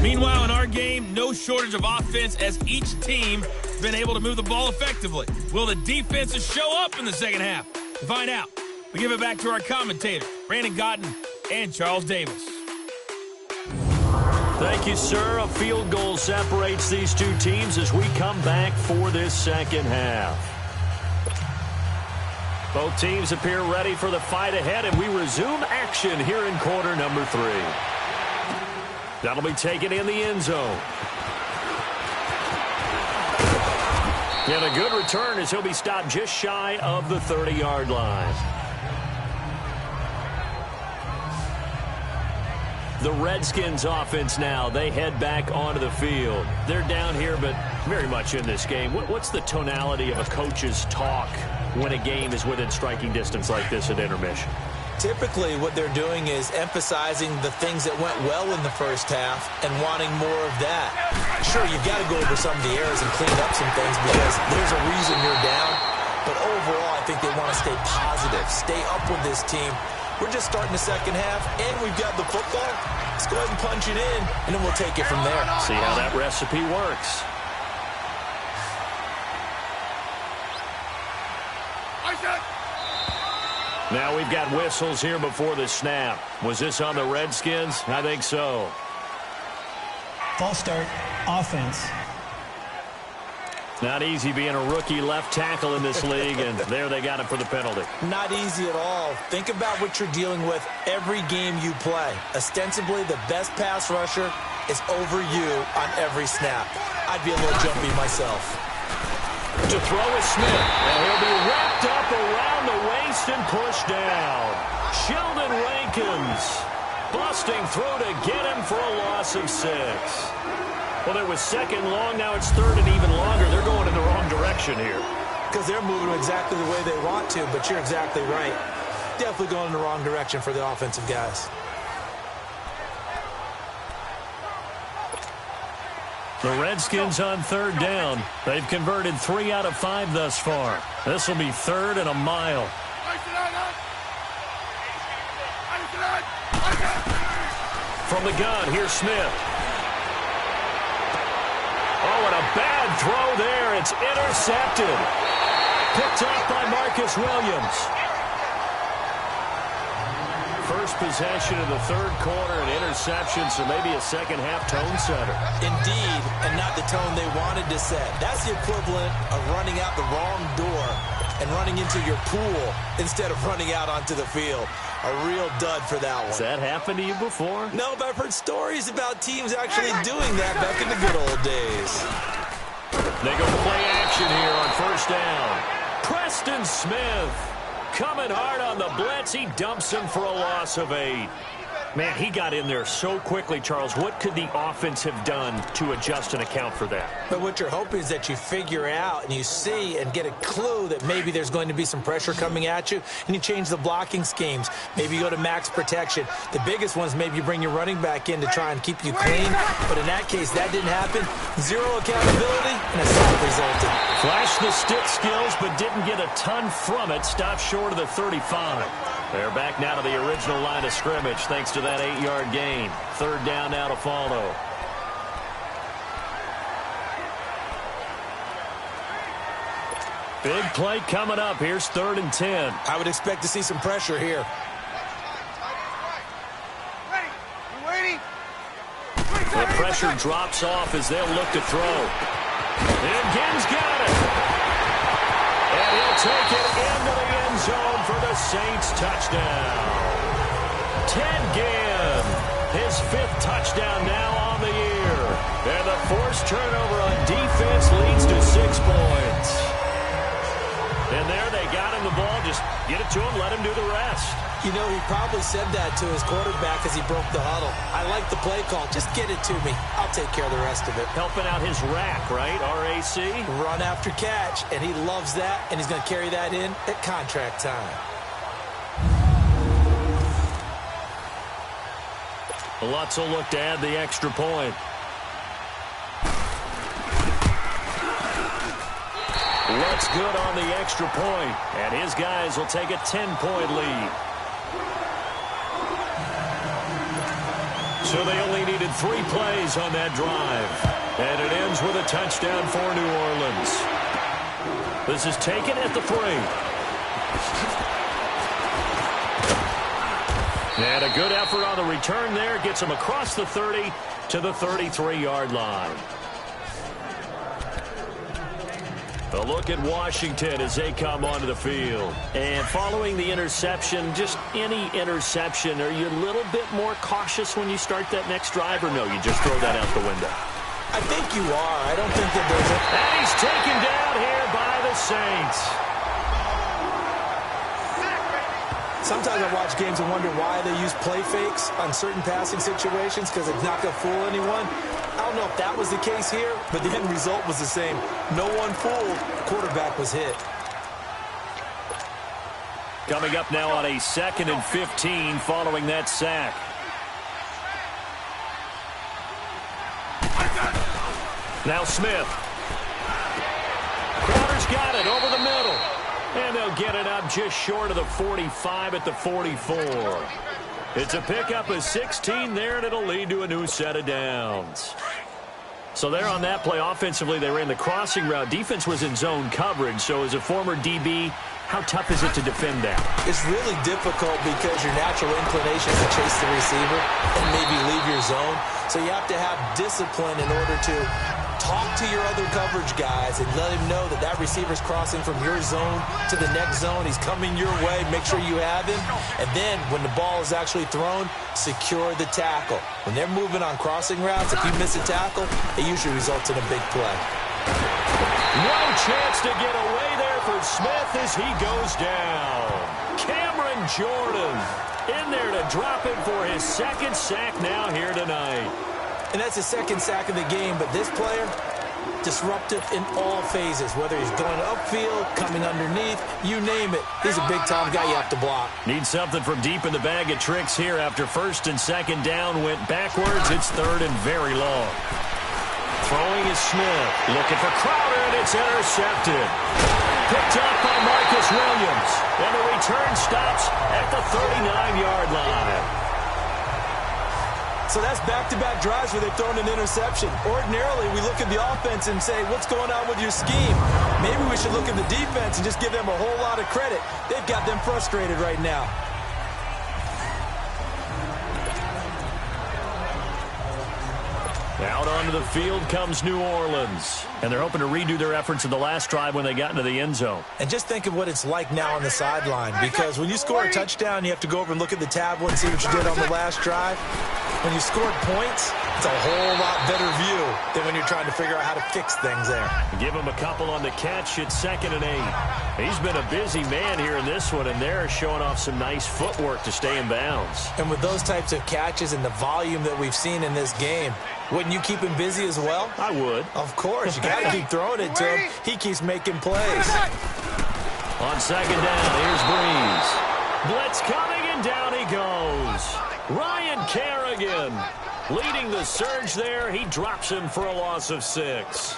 Meanwhile, in our game, no shortage of offense as each team has been able to move the ball effectively. Will the defenses show up in the second half? To find out, we give it back to our commentators, Brandon Gotten and Charles Davis. Thank you, sir. A field goal separates these two teams as we come back for this second half. Both teams appear ready for the fight ahead, and we resume action here in quarter number 3. That'll be taken in the end zone. And a good return as he'll be stopped just shy of the 30-yard line. The Redskins offense now, they head back onto the field. They're down here, but very much in this game. What's the tonality of a coach's talk when a game is within striking distance like this at intermission? Typically, what they're doing is emphasizing the things that went well in the first half and wanting more of that. Sure, you've got to go over some of the errors and clean up some things because there's a reason you're down. But overall, I think they want to stay positive, stay up with this team. We're just starting the second half, and we've got the football. Let's go ahead and punch it in, and then we'll take it from there. See how that recipe works. Now we've got whistles here before the snap. Was this on the Redskins? I think so. False start, offense. Not easy being a rookie left tackle in this league, and there they got it for the penalty. Not easy at all. Think about what you're dealing with every game you play. Ostensibly, the best pass rusher is over you on every snap. I'd be a little jumpy myself. To throw is Smith, and he'll be wrapped up around the waist and pushed down. Sheldon Rankins Busting through to get him for a loss of 6. Well, there was second long. Now it's third and even longer. They're going in the wrong direction here. Because they're moving exactly the way they want to, but you're exactly right. Definitely going in the wrong direction for the offensive guys. The Redskins on third down. They've converted 3 out of 5 thus far. This will be third and a mile. From the gun, here's Smith. Oh, and a bad throw there. It's intercepted. Picked off by Marcus Williams. First possession of the third quarter, an interception, so maybe a second-half tone setter. Indeed, and not the tone they wanted to set. That's the equivalent of running out the wrong door and running into your pool instead of running out onto the field. A real dud for that one. Has that happened to you before? No, but I've heard stories about teams actually doing that back in the good old days. They go play action here on first down. Preston Smith coming hard on the blitz. He dumps him for a loss of 8. Man, he got in there so quickly, Charles. What could the offense have done to adjust and account for that? But what you're hoping is that you figure out and you see and get a clue that maybe there's going to be some pressure coming at you, and you change the blocking schemes. Maybe you go to max protection. The biggest ones, maybe you bring your running back in to try and keep you clean. But in that case, that didn't happen. Zero accountability, and a sack resulted. Flashed the stick skills, but didn't get a ton from it. Stopped short of the 35. They're back now to the original line of scrimmage thanks to that 8-yard gain. Third down now to follow. Big play coming up. Here's 3rd and 10. I would expect to see some pressure here. The pressure drops off as they'll look to throw. And Ginn's got it. And he'll take it into the end zone for the Saints touchdown. Ted Ginn, his 5th touchdown now on the year. And the forced turnover on defense leads to 6 points. And there they got him the ball. Just get it to him, let him do the rest. You know, he probably said that to his quarterback as he broke the huddle. I like the play call. Just get it to me. I'll take care of the rest of it. Helping out his rack, right? RAC? Run after catch, and he loves that, and he's going to carry that in at contract time. Lutz will look to add the extra point. Lutz good on the extra point, and his guys will take a 10-point lead. So they only needed 3 plays on that drive. And it ends with a touchdown for New Orleans. This is taken at the 3. And a good effort on the return there. Gets him across the 30 to the 33-yard line. A look at Washington as they come onto the field. And following the interception, just any interception, are you a little bit more cautious when you start that next drive, or no, you just throw that out the window? I think you are. I don't think that there's a... And he's taken down here by the Saints. Sometimes I watch games and wonder why they use play fakes on certain passing situations, because it's not going to fool anyone. I don't know if that was the case here, but the end result was the same. No one fooled. Quarterback was hit. Coming up now on a 2nd and 15 following that sack. Now Smith. Crowder's got it over the middle. And they'll get it up just short of the 45 at the 44. It's a pickup of 16 there, and it'll lead to a new set of downs. So there on that play, offensively, they ran the crossing route. Defense was in zone coverage, so as a former DB, how tough is it to defend that? It's really difficult because your natural inclination is to chase the receiver and maybe leave your zone. So you have to have discipline in order to talk to your other coverage guys and let him know that that receiver's crossing from your zone to the next zone. He's coming your way. Make sure you have him. And then when the ball is actually thrown, secure the tackle. When they're moving on crossing routes, if you miss a tackle, it usually results in a big play. No chance to get away there for Smith as he goes down. Cameron Jordan in there to drop it for his second sack now here tonight. And that's his second sack of the game, but this player, disruptive in all phases, whether he's going upfield, coming underneath, you name it. He's a big-time guy you have to block. Need something from deep in the bag of tricks here after first and second down went backwards. It's third and very long. Throwing is Smith. Looking for Crowder, and it's intercepted. Picked up by Marcus Williams. And the return stops at the 39-yard line. So that's back-to-back drives where they've thrown an interception. Ordinarily, we look at the offense and say, what's going on with your scheme? Maybe we should look at the defense and just give them a whole lot of credit. They've got them frustrated right now. Out onto the field comes New Orleans. And they're hoping to redo their efforts in the last drive when they got into the end zone. And just think of what it's like now on the sideline. Because when you score a touchdown, you have to go over and look at the tablet and see what you did on the last drive. When you scored points, it's a whole lot better view than when you're trying to figure out how to fix things there. Give him a couple on the catch. It's 2nd and 8. He's been a busy man here in this one, and they're showing off some nice footwork to stay in bounds. And with those types of catches and the volume that we've seen in this game, wouldn't you keep him busy as well? I would. Of course. You got to keep throwing it to him. He keeps making plays. On second down, here's Breeze. Blitz coming, and down he goes. Ryan Kerrigan leading the surge there. He drops him for a loss of 6.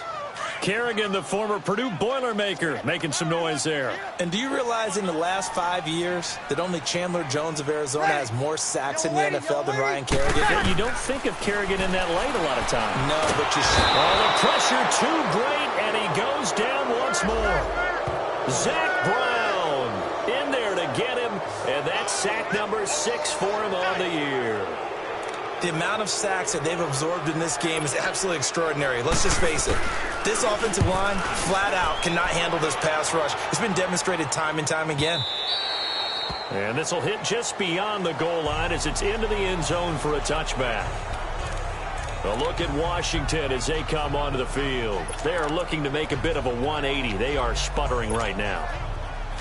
Kerrigan, the former Purdue Boilermaker, making some noise there. And do you realize in the last 5 years that only Chandler Jones of Arizona has more sacks in the NFL than Ryan Kerrigan? Yeah, you don't think of Kerrigan in that light a lot of times. No, but you should. Oh, the pressure too great, and he goes down once more. Zach Brown in there to get him, and that's sack number 6 for him on the year. The amount of sacks that they've absorbed in this game is absolutely extraordinary. Let's just face it. This offensive line, flat out, cannot handle this pass rush. It's been demonstrated time and time again. And this will hit just beyond the goal line as it's into the end zone for a touchback. A look at Washington as they come onto the field. They are looking to make a bit of a 180. They are sputtering right now.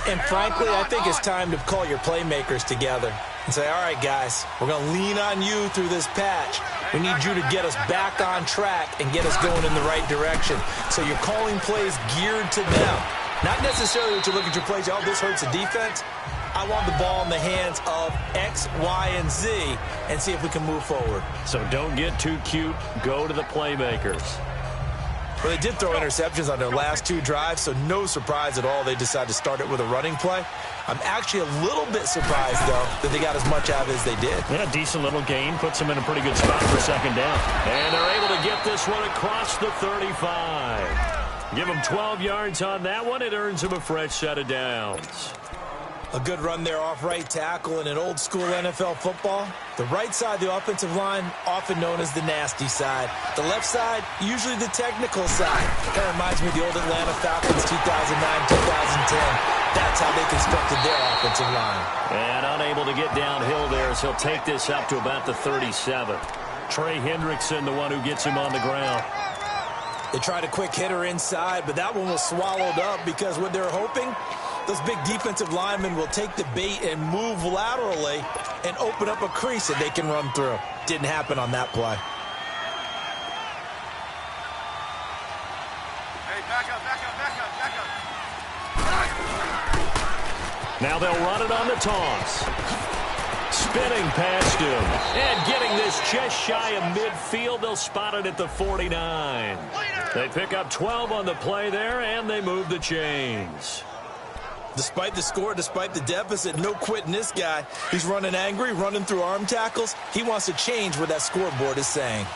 And frankly, I think it's time to call your playmakers together and say, all right, guys, we're going to lean on you through this patch. We need you to get us back on track and get us going in the right direction. So you're calling plays geared to them. Not necessarily that you look at your plays, oh, this hurts the defense. I want the ball in the hands of X, Y, and Z and see if we can move forward. So don't get too cute. Go to the playmakers. Well, they did throw interceptions on their last 2 drives, so no surprise at all they decided to start it with a running play. I'm actually a little bit surprised, though, that they got as much out of it as they did. Yeah, decent little gain. Puts them in a pretty good spot for second down. And they're able to get this one across the 35. Give them 12 yards on that one. It earns them a fresh set of downs. A good run there off right tackle in an old-school NFL football. The right side of the offensive line, often known as the nasty side. The left side, usually the technical side. Kind of reminds me of the old Atlanta Falcons 2009-2010. That's how they constructed their offensive line. And unable to get downhill there, so he'll take this up to about the 37. Trey Hendrickson, the one who gets him on the ground. They tried a quick hitter inside, but that one was swallowed up because what they're hoping, those big defensive linemen will take the bait and move laterally and open up a crease that they can run through. Didn't happen on that play. Hey, back up. Now they'll run it on the toss. Spinning past him. And getting this just shy of midfield. They'll spot it at the 49. They pick up 12 on the play there, and they move the chains. Despite the score, despite the deficit, no quitting this guy. He's running angry, running through arm tackles. He wants to change what that scoreboard is saying.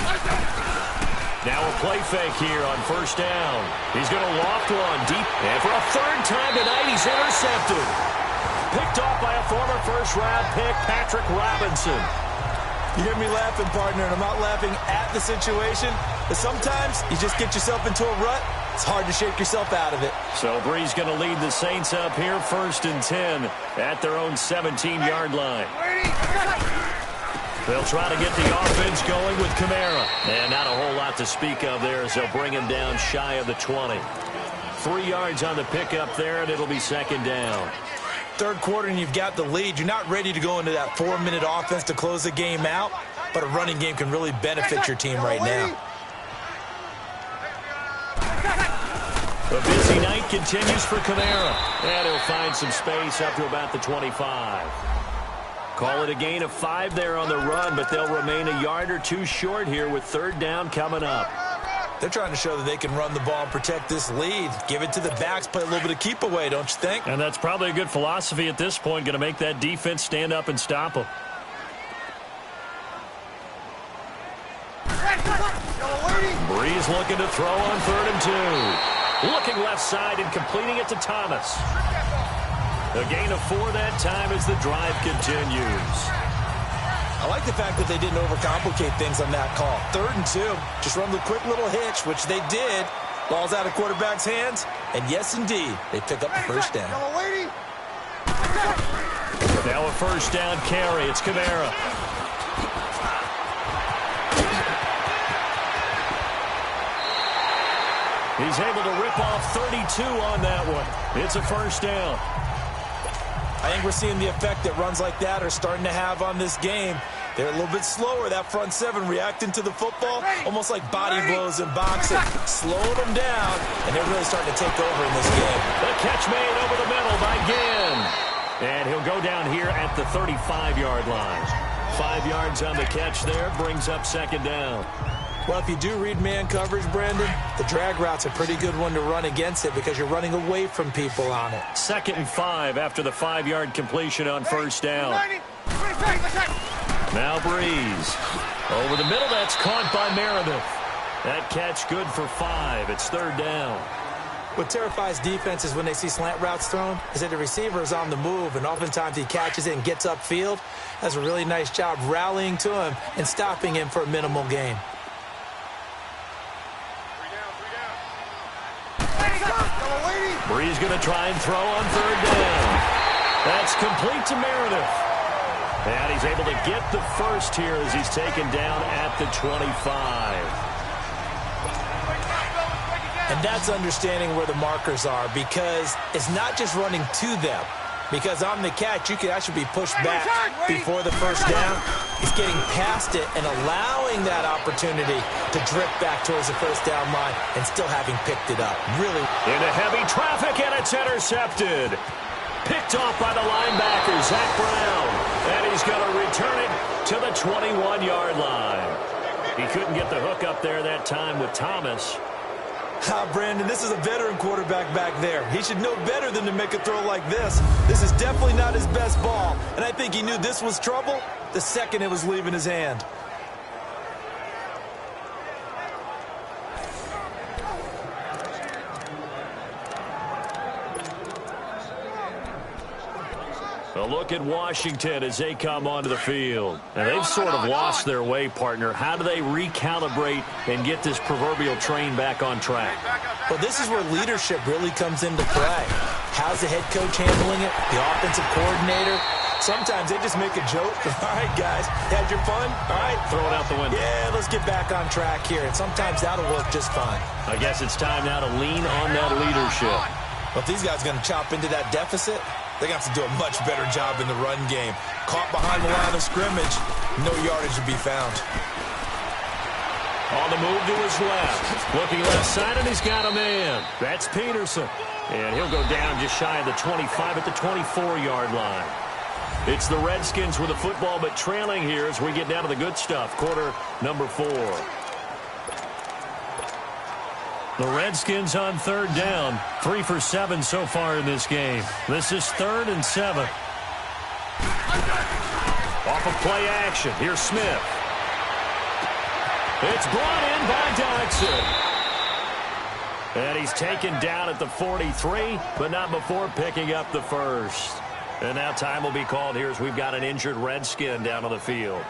Right. Now a play fake here on first down. He's going to loft one deep. And for a third time tonight, he's intercepted. Picked off by a former first-round pick, Patrick Robinson. You hear me laughing, partner, and I'm not laughing at the situation, but sometimes you just get yourself into a rut. It's hard to shake yourself out of it. So Breeze going to lead the Saints up here, 1st and 10 at their own 17-yard line. They'll try to get the offense going with Kamara. And not a whole lot to speak of there as they'll bring him down shy of the 20. 3 yards on the pickup there, and it'll be second down. Third quarter, and you've got the lead. You're not ready to go into that 4-minute offense to close the game out, but a running game can really benefit your team right now. A busy night continues for Kamara. And he'll find some space up to about the 25. Call it a gain of 5 there on the run, but they'll remain a yard or two short here with third down coming up. They're trying to show that they can run the ball and protect this lead. Give it to the backs, play a little bit of keep away, don't you think? And that's probably a good philosophy at this point, going to make that defense stand up and stop them. Breeze looking to throw on 3rd and 2. Looking left side and completing it to Thomas. A gain of 4 that time as the drive continues. I like the fact that they didn't overcomplicate things on that call. 3rd and 2. Just run the quick little hitch, which they did. Ball's out of quarterback's hands. And yes, indeed, they pick up the first down. Now a first down carry. It's Kamara. He's able to rip off 32 on that one. It's a first down. I think we're seeing the effect that runs like that are starting to have on this game. They're a little bit slower, that front 7, reacting to the football, almost like body blows in boxing, slowing them down, and they're really starting to take over in this game. The catch made over the middle by Ginn. And he'll go down here at the 35-yard line. 5 yards on the catch there, brings up second down. Well, if you do read man coverage, Brandon, the drag route's a pretty good one to run against it because you're running away from people on it. 2nd and 5 after the 5-yard completion on first down. Now Breeze. Over the middle, that's caught by Meredith. That catch good for 5. It's 3rd down. What terrifies defenses when they see slant routes thrown is that the receiver is on the move, and oftentimes he catches it and gets upfield. Does a really nice job rallying to him and stopping him for a minimal gain. Breeze going to try and throw on 3rd down. That's complete to Meredith. And he's able to get the first here as he's taken down at the 25. And that's understanding where the markers are, because it's not just running to them. Because on the catch, you could actually be pushed back before the first down. He's getting past it and allowing that opportunity to drift back towards the first down line and still having picked it up. Really. Into heavy traffic, and it's intercepted. Picked off by the linebacker, Zach Brown. And he's going to return it to the 21-yard line. He couldn't get the hook up there that time with Thomas. Brandon, this is a veteran quarterback back there. He should know better than to make a throw like this. This is definitely not his best ball, and I think he knew this was trouble the second it was leaving his hand. A look at Washington as they come onto the field. And they've sort of lost their way, partner. How do they recalibrate and get this proverbial train back on track? Well, this is where leadership really comes into play. How's the head coach handling it? The offensive coordinator? Sometimes they just make a joke. All right, guys, had your fun? All right. Throw it out the window. Yeah, let's get back on track here. And sometimes that'll work just fine. I guess it's time now to lean on that leadership. Well, if these guys are going to chop into that deficit, they're going to have to do a much better job in the run game. Caught behind the line of scrimmage, no yardage to be found. On the move to his left. Looking left side, and he's got a man. That's Peterson. And he'll go down just shy of the 25 at the 24-yard line. It's the Redskins with the football, but trailing here as we get down to the good stuff. Quarter number 4. The Redskins on 3rd down. 3 for 7 so far in this game. This is 3rd and 7. Off of play action. Here's Smith. It's brought in by Dodson. And he's taken down at the 43, but not before picking up the first. And now time will be called here as we've got an injured Redskin down on the field.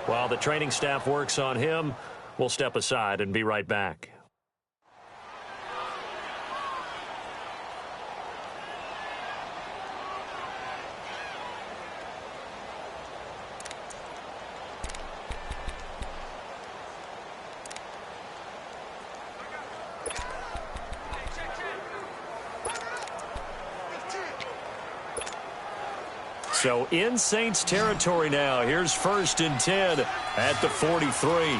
While the training staff works on him, we'll step aside and be right back. So in Saints territory now. Here's 1st and 10 at the 43.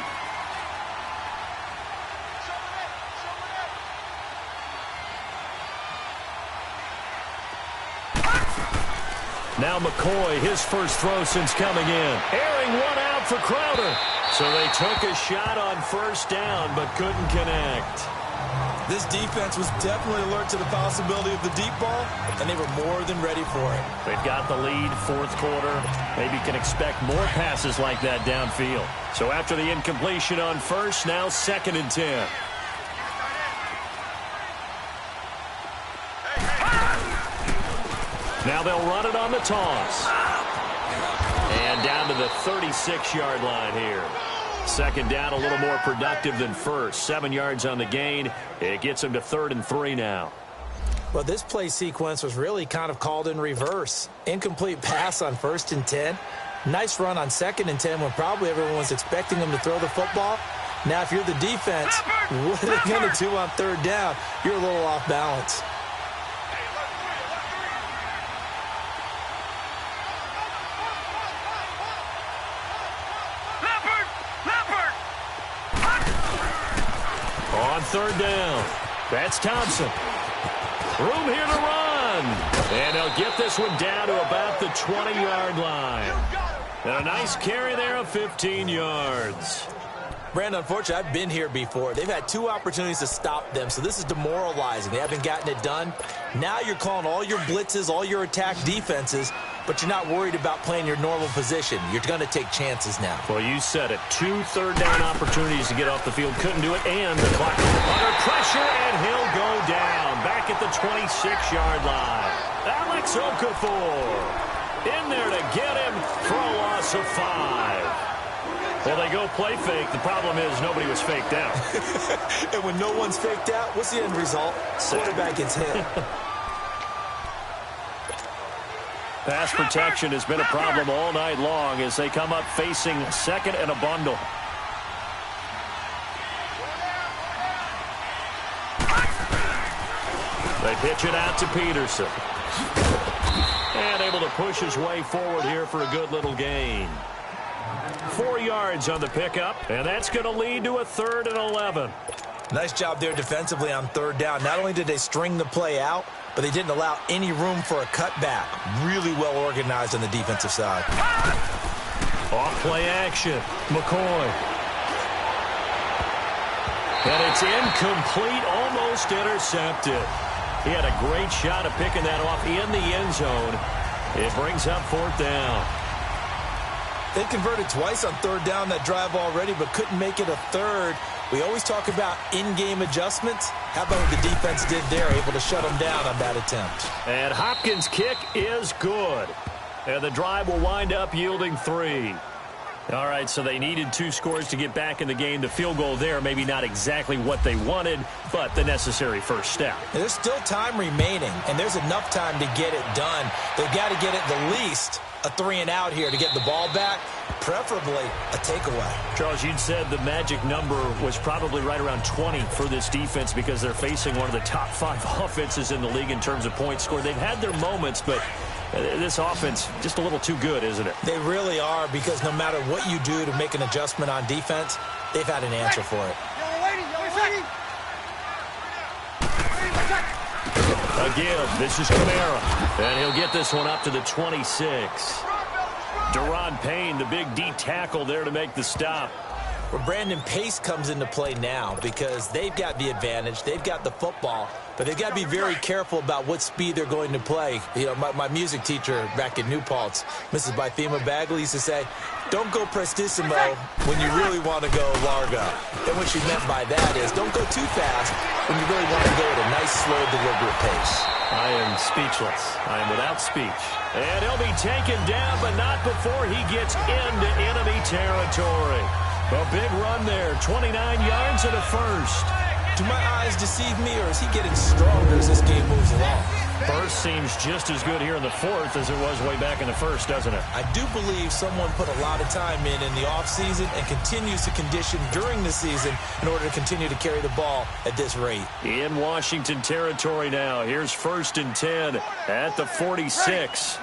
Now McCoy, his first throw since coming in. Airing one out for Crowder. So they took a shot on 1st down, but couldn't connect. This defense was definitely alert to the possibility of the deep ball, and they were more than ready for it. They've got the lead, 4th quarter. Maybe can expect more passes like that downfield. So after the incompletion on 1st, now 2nd and 10. Now they'll run it on the toss. And down to the 36-yard line here. 2nd down, a little more productive than 1st. 7 yards on the gain. It gets them to 3rd and 3 now. Well, this play sequence was really kind of called in reverse. Incomplete pass on 1st and 10. Nice run on 2nd and 10 when probably everyone was expecting them to throw the football. Now, if you're the defense, what are they going to do on 3rd down? You're a little off balance. On 3rd down, that's Thompson. Room here to run. And they'll get this one down to about the 20-yard line. And a nice carry there of 15 yards. Brandon, unfortunately, I've been here before. They've had 2 opportunities to stop them, so this is demoralizing. They haven't gotten it done. Now you're calling all your blitzes, all your attack defenses, but you're not worried about playing your normal position. You're going to take chances now. Well, you said it. 2 third-down opportunities to get off the field. Couldn't do it, and the clock under pressure, and he'll go down. Back at the 26-yard line. Alex Okafor in there to get him for a loss of 5. Well, they go play fake. The problem is nobody was faked out. And when no one's faked out, what's the end result? Quarterback gets hit. Pass protection has been a problem all night long as they come up facing 2nd and a bundle. They pitch it out to Peterson. And able to push his way forward here for a good little gain. 4 yards on the pickup, and that's going to lead to a 3rd and 11. Nice job there defensively on 3rd down. Not only did they string the play out, but they didn't allow any room for a cutback. Really well organized on the defensive side. Off play action. McCoy. And it's incomplete, almost intercepted. He had a great shot of picking that off in the end zone. It brings up 4th down. They converted twice on 3rd down that drive already, but couldn't make it a 3rd. We always talk about in-game adjustments. How about what the defense did there, able to shut them down on that attempt. And Hopkins' kick is good. And the drive will wind up yielding 3. All right, so they needed 2 scores to get back in the game. The field goal there, maybe not exactly what they wanted, but the necessary first step. There's still time remaining, and there's enough time to get it done. They've got to get it the least a 3-and-out here to get the ball back, preferably a takeaway. Charles, you'd said the magic number was probably right around 20 for this defense because they're facing one of the top 5 offenses in the league in terms of points scored. They've had their moments, but this offense just a little too good, isn't it? They really are, because no matter what you do to make an adjustment on defense, they've had an answer for it. Again, this is Kamara, and he'll get this one up to the 26. Deron Payne, the big D tackle there to make the stop. Well, Brandon, pace comes into play now because they've got the advantage. They've got the football, but they've got to be very careful about what speed they're going to play. You know, my music teacher back in New Paltz, Mrs. Bythema Bagley, used to say, don't go prestissimo when you really want to go largo. And what she meant by that is don't go too fast when you really want to go at a nice, slow, deliberate pace. I am speechless. I am without speech. And he'll be taken down, but not before he gets into enemy territory. A big run there, 29 yards and a first. Do my eyes deceive me, or is he getting stronger as this game moves along? First seems just as good here in the 4th as it was way back in the 1st, doesn't it? I do believe someone put a lot of time in the offseason and continues to condition during the season in order to continue to carry the ball at this rate. In Washington territory now. Here's 1st and 10 at the 46.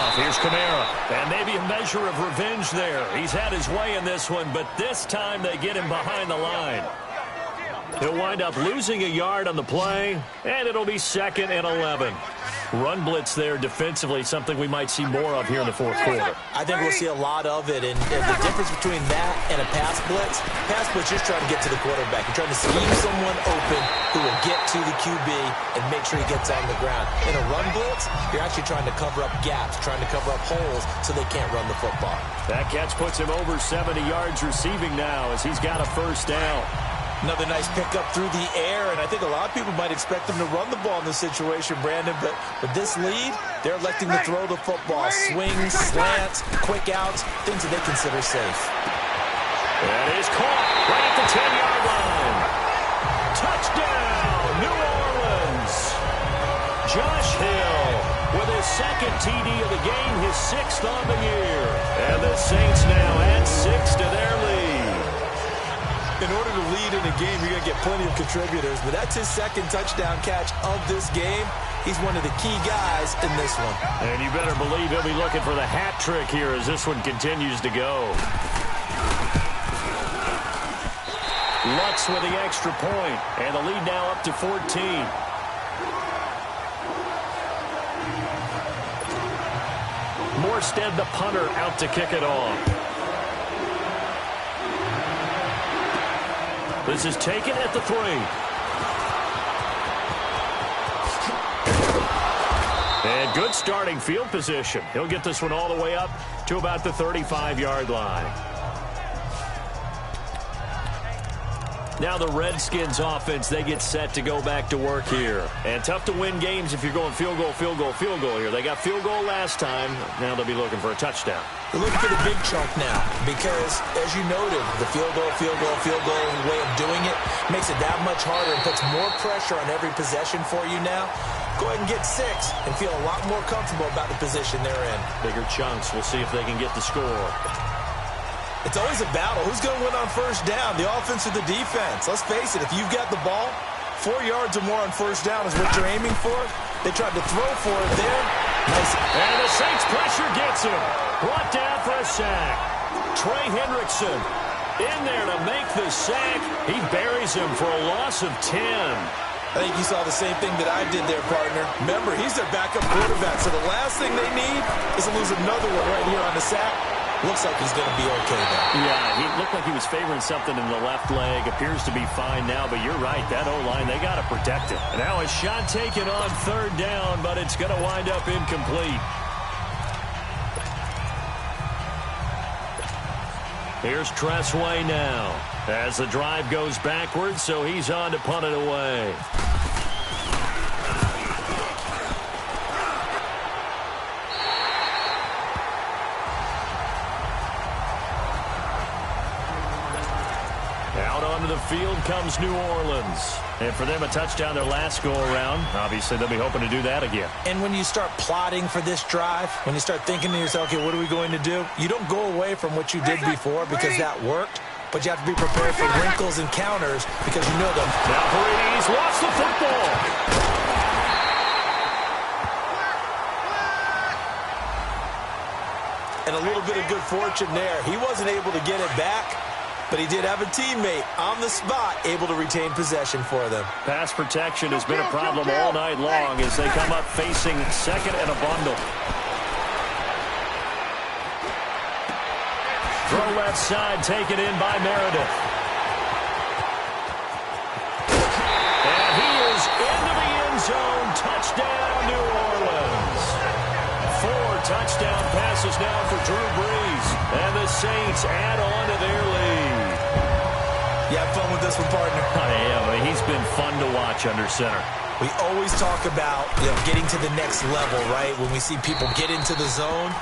handoff. Here's Kamara. And maybe a measure of revenge there. He's had his way in this one, but this time they get him behind the line. He'll wind up losing a yard on the play, and it'll be 2nd and 11. Run blitz there defensively, something we might see more of here in the fourth quarter. I think we'll see a lot of it, and the difference between that and a pass blitz, you're trying to get to the quarterback. You're trying to scheme someone open who will get to the QB and make sure he gets on the ground. In a run blitz, you're actually trying to cover up gaps, trying to cover up holes so they can't run the football. That catch puts him over 70 yards receiving now as he's got a first down. Another nice pickup through the air, and I think a lot of people might expect him to run the ball in this situation, Brandon, but with this lead, they're electing to throw the football. Swings, slants, quick outs, things that they consider safe. That is caught right at the 10-yard line. Touchdown, New Orleans. Josh Hill with his 2nd TD of the game, his 6th on the year. And the Saints now add 6 to their lead. In order to lead in a game, you're going to get plenty of contributors, but that's his 2nd touchdown catch of this game. He's one of the key guys in this one. And you better believe he'll be looking for the hat trick here as this one continues to go. Lutz with the extra point, and the lead now up to 14. Morstead, the punter, out to kick it off. This is taken at the 3. And good starting field position. He'll get this one all the way up to about the 35-yard line. Now the Redskins offense, they get set to go back to work here. And tough to win games if you're going field goal, field goal, field goal here. They got field goal last time. Now they'll be looking for a touchdown. They're looking for the big chunk now because, as you noted, the field goal way of doing it makes it that much harder and puts more pressure on every possession for you now. Go ahead and get 6 and feel a lot more comfortable about the position they're in. Bigger chunks. We'll see if they can get the score. It's always a battle. Who's going to win on first down, the offense or the defense? Let's face it, if you've got the ball, 4 yards or more on first down is what you're aiming for. They tried to throw for it there. Nice. And the Saints pressure gets him. Brought down for a sack. Trey Hendrickson in there to make the sack. He buries him for a loss of 10. I think you saw the same thing that I did there, partner. Remember, he's their backup quarterback, so the last thing they need is to lose another one right here on the sack. Looks like he's going to be okay, though. Yeah, he looked like he was favoring something in the left leg. Appears to be fine now, but you're right. That O-line, they got to protect him. Now a shot taken on 3rd down, but it's going to wind up incomplete. Here's Tressway now as the drive goes backwards, so he's on to punt it away. Out onto the field comes New Orleans. And for them, a touchdown their last go-around. Obviously, they'll be hoping to do that again. And when you start plotting for this drive, when you start thinking to yourself, okay, what are we going to do? You don't go away from what you did before because that worked. But you have to be prepared for wrinkles and counters because you know them. Now Paredes lost the football. And a little bit of good fortune there. He wasn't able to get it back, but he did have a teammate on the spot able to retain possession for them. Pass protection has been a problem all night long as they come up facing 2nd and a bundle. Throw left side, taken in by Meredith. And he is into the end zone. Touchdown, New Orleans. 4 touchdown passes now for Drew Brees. And the Saints add on to their lead. You have fun with this one, partner? I am. I mean, he's been fun to watch under center. We always talk about getting to the next level, right? When we see people get into the zone.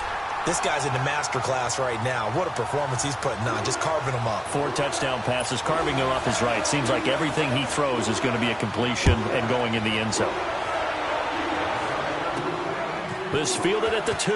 This guy's in the master class right now. What a performance he's putting on, just carving them up. 4 touchdown passes. Carving them up is right. Seems like everything he throws is going to be a completion and going in the end zone. This fielded at the 2.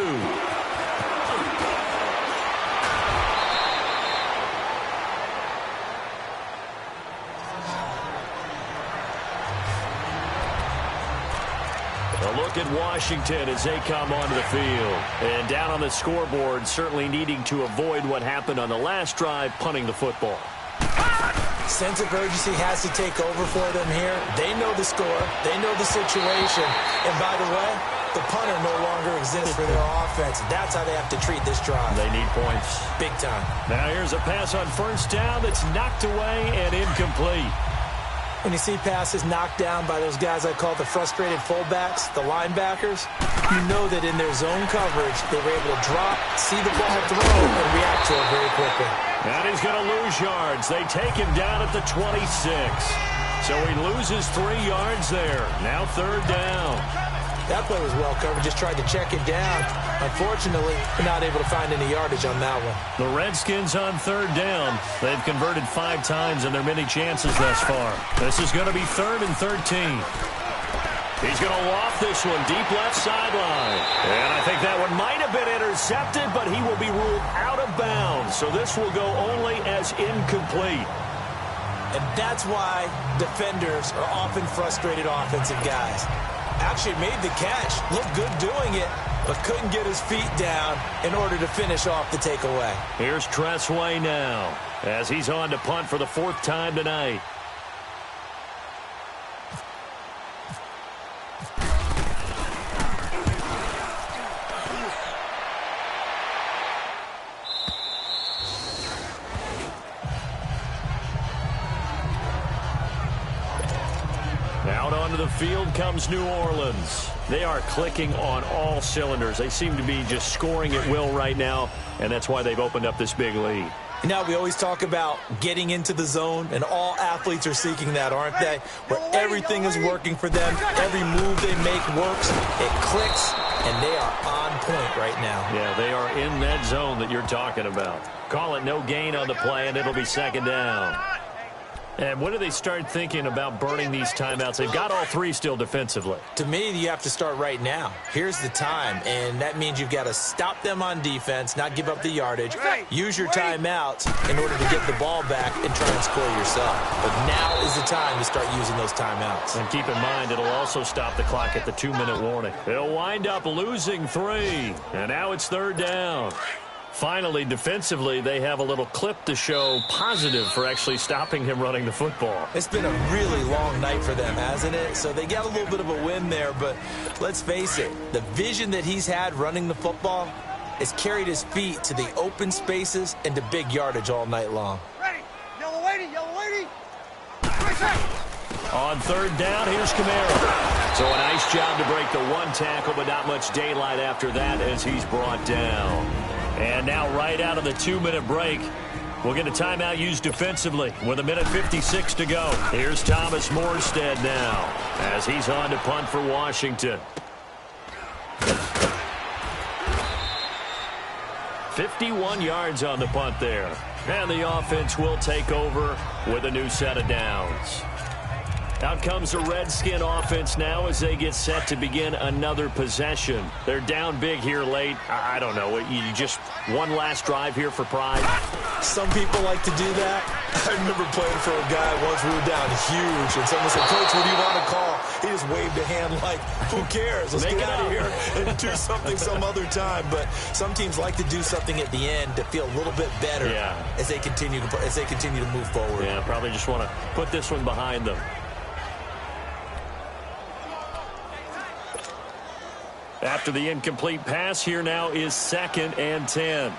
A look at Washington as they come onto the field. And down on the scoreboard, certainly needing to avoid what happened on the last drive, punting the football. Sense of urgency has to take over for them here. They know the score. They know the situation. And by the way, the punter no longer exists for their offense. That's how they have to treat this drive. They need points. Big time. Now here's a pass on first down that's knocked away and incomplete. When you see passes knocked down by those guys I call the frustrated fullbacks, the linebackers, you know that in their zone coverage, they were able to drop, see the ball thrown, and react to it very quickly. And he's going to lose yards. They take him down at the 26. So he loses 3 yards there. Now third down. That play was well covered. Just tried to check it down. Unfortunately, not able to find any yardage on that one. The Redskins on third down. They've converted 5 times in their many chances thus far. This is going to be 3rd and 13. He's going to loft this one deep left sideline. And I think that one might have been intercepted, but he will be ruled out of bounds. So this will go only as incomplete. And that's why defenders are often frustrated offensive guys. Actually made the catch, looked good doing it, but couldn't get his feet down in order to finish off the takeaway. Here's Tressway now as he's on to punt for the 4th time tonight. Out onto the field comes New Orleans. They are clicking on all cylinders. They seem to be just scoring at will right now, and that's why they've opened up this big lead. Now, we always talk about getting into the zone, and all athletes are seeking that, aren't they? Where everything is working for them, every move they make works, it clicks, and they are on point right now. Yeah, they are in that zone that you're talking about. Call it no gain on the play, and it'll be 2nd down. And when do they start thinking about burning these timeouts? They've got all 3 still defensively. To me, you have to start right now. Here's the time, and that means you've got to stop them on defense, not give up the yardage, use your timeouts in order to get the ball back and try and score yourself. But now is the time to start using those timeouts. And keep in mind, it'll also stop the clock at the 2-minute warning. They'll wind up losing 3, and now it's 3rd down. Finally, defensively, they have a little clip to show positive for actually stopping him running the football. It's been a really long night for them, hasn't it? So they got a little bit of a win there, but let's face it, the vision that he's had running the football has carried his feet to the open spaces and to big yardage all night long. Ready. Yellow lady. On 3rd down, here's Camara. So a nice job to break the 1 tackle, but not much daylight after that as he's brought down. And now right out of the 2-minute break, we'll get a timeout used defensively with 1:56 to go. Here's Thomas Morstead now as he's on to punt for Washington. 51 yards on the punt there. And the offense will take over with a new set of downs. Out comes the Redskin offense now as they get set to begin another possession. They're down big here late. I don't know. You just one last drive here for pride. Some people like to do that. I remember playing for a guy once. We were down huge, and someone said, "Coach, what do you want to call?" He just waved a hand like, "Who cares? Let's get out of here and do something some other time." But some teams like to do something at the end to feel a little bit better as they continue to move forward. Yeah, probably just want to put this one behind them. After the incomplete pass, here now is 2nd and 10.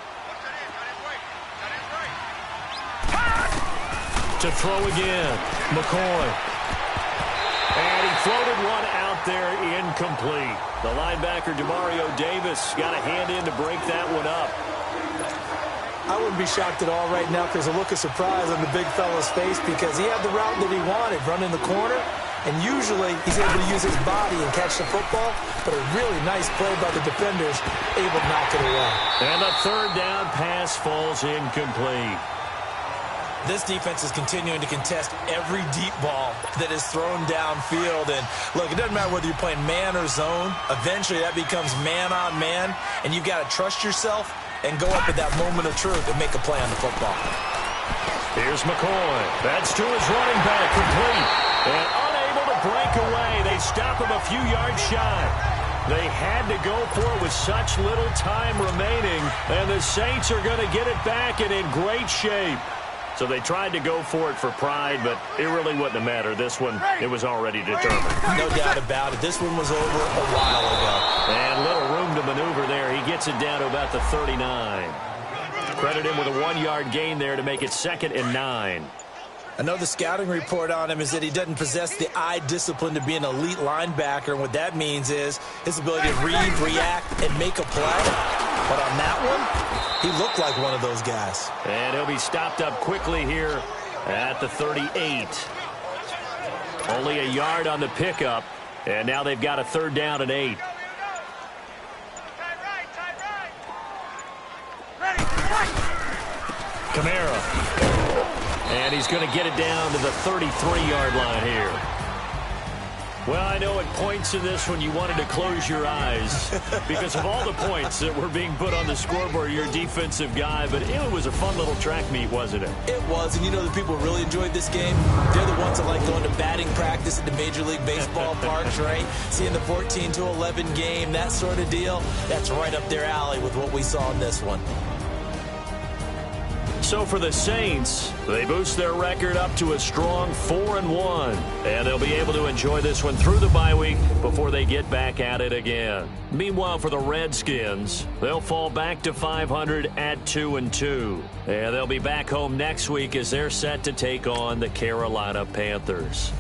To throw again, McCoy. And he floated one out there incomplete. The linebacker, Demario Davis, got a hand in to break that one up. I wouldn't be shocked at all right now because a look of surprise on the big fella's face because he had the route that he wanted, running the corner. And usually he's able to use his body and catch the football, but a really nice play by the defenders, able to knock it away. And the 3rd down pass falls incomplete. This defense is continuing to contest every deep ball that is thrown downfield. And look, it doesn't matter whether you're playing man or zone. Eventually that becomes man on man, and you've got to trust yourself and go up at that moment of truth and make a play on the football. Here's McCoy. That's to his running back, complete. And unable to break away. They stop him a few yards shy. They had to go for it with such little time remaining, and the Saints are going to get it back and in great shape. So they tried to go for it for pride, but it really wouldn't have mattered. This one, it was already determined. No doubt about it. This one was over a while ago. And little room to maneuver there. He gets it down to about the 39. Credit him with a 1-yard gain there to make it 2nd and 9. I know the scouting report on him is that he doesn't possess the eye discipline to be an elite linebacker. And what that means is his ability to read, react, and make a play. But on that one, he looked like one of those guys. And he'll be stopped up quickly here at the 38. Only a yard on the pickup. And now they've got a 3rd down and 8. Kamara. And he's going to get it down to the 33-yard line here. Well, I know at points in this when you wanted to close your eyes because of all the points that were being put on the scoreboard, you're a defensive guy, but it was a fun little track meet, wasn't it? It was, and you know the people who really enjoyed this game? They're the ones that like going to batting practice at the Major League Baseball parks, right? Seeing the 14-11 game, that sort of deal, that's right up their alley with what we saw in this one. So for the Saints, they boost their record up to a strong 4-1. And they'll be able to enjoy this one through the bye week before they get back at it again. Meanwhile, for the Redskins, they'll fall back to 500 at 2-2. And they'll be back home next week as they're set to take on the Carolina Panthers.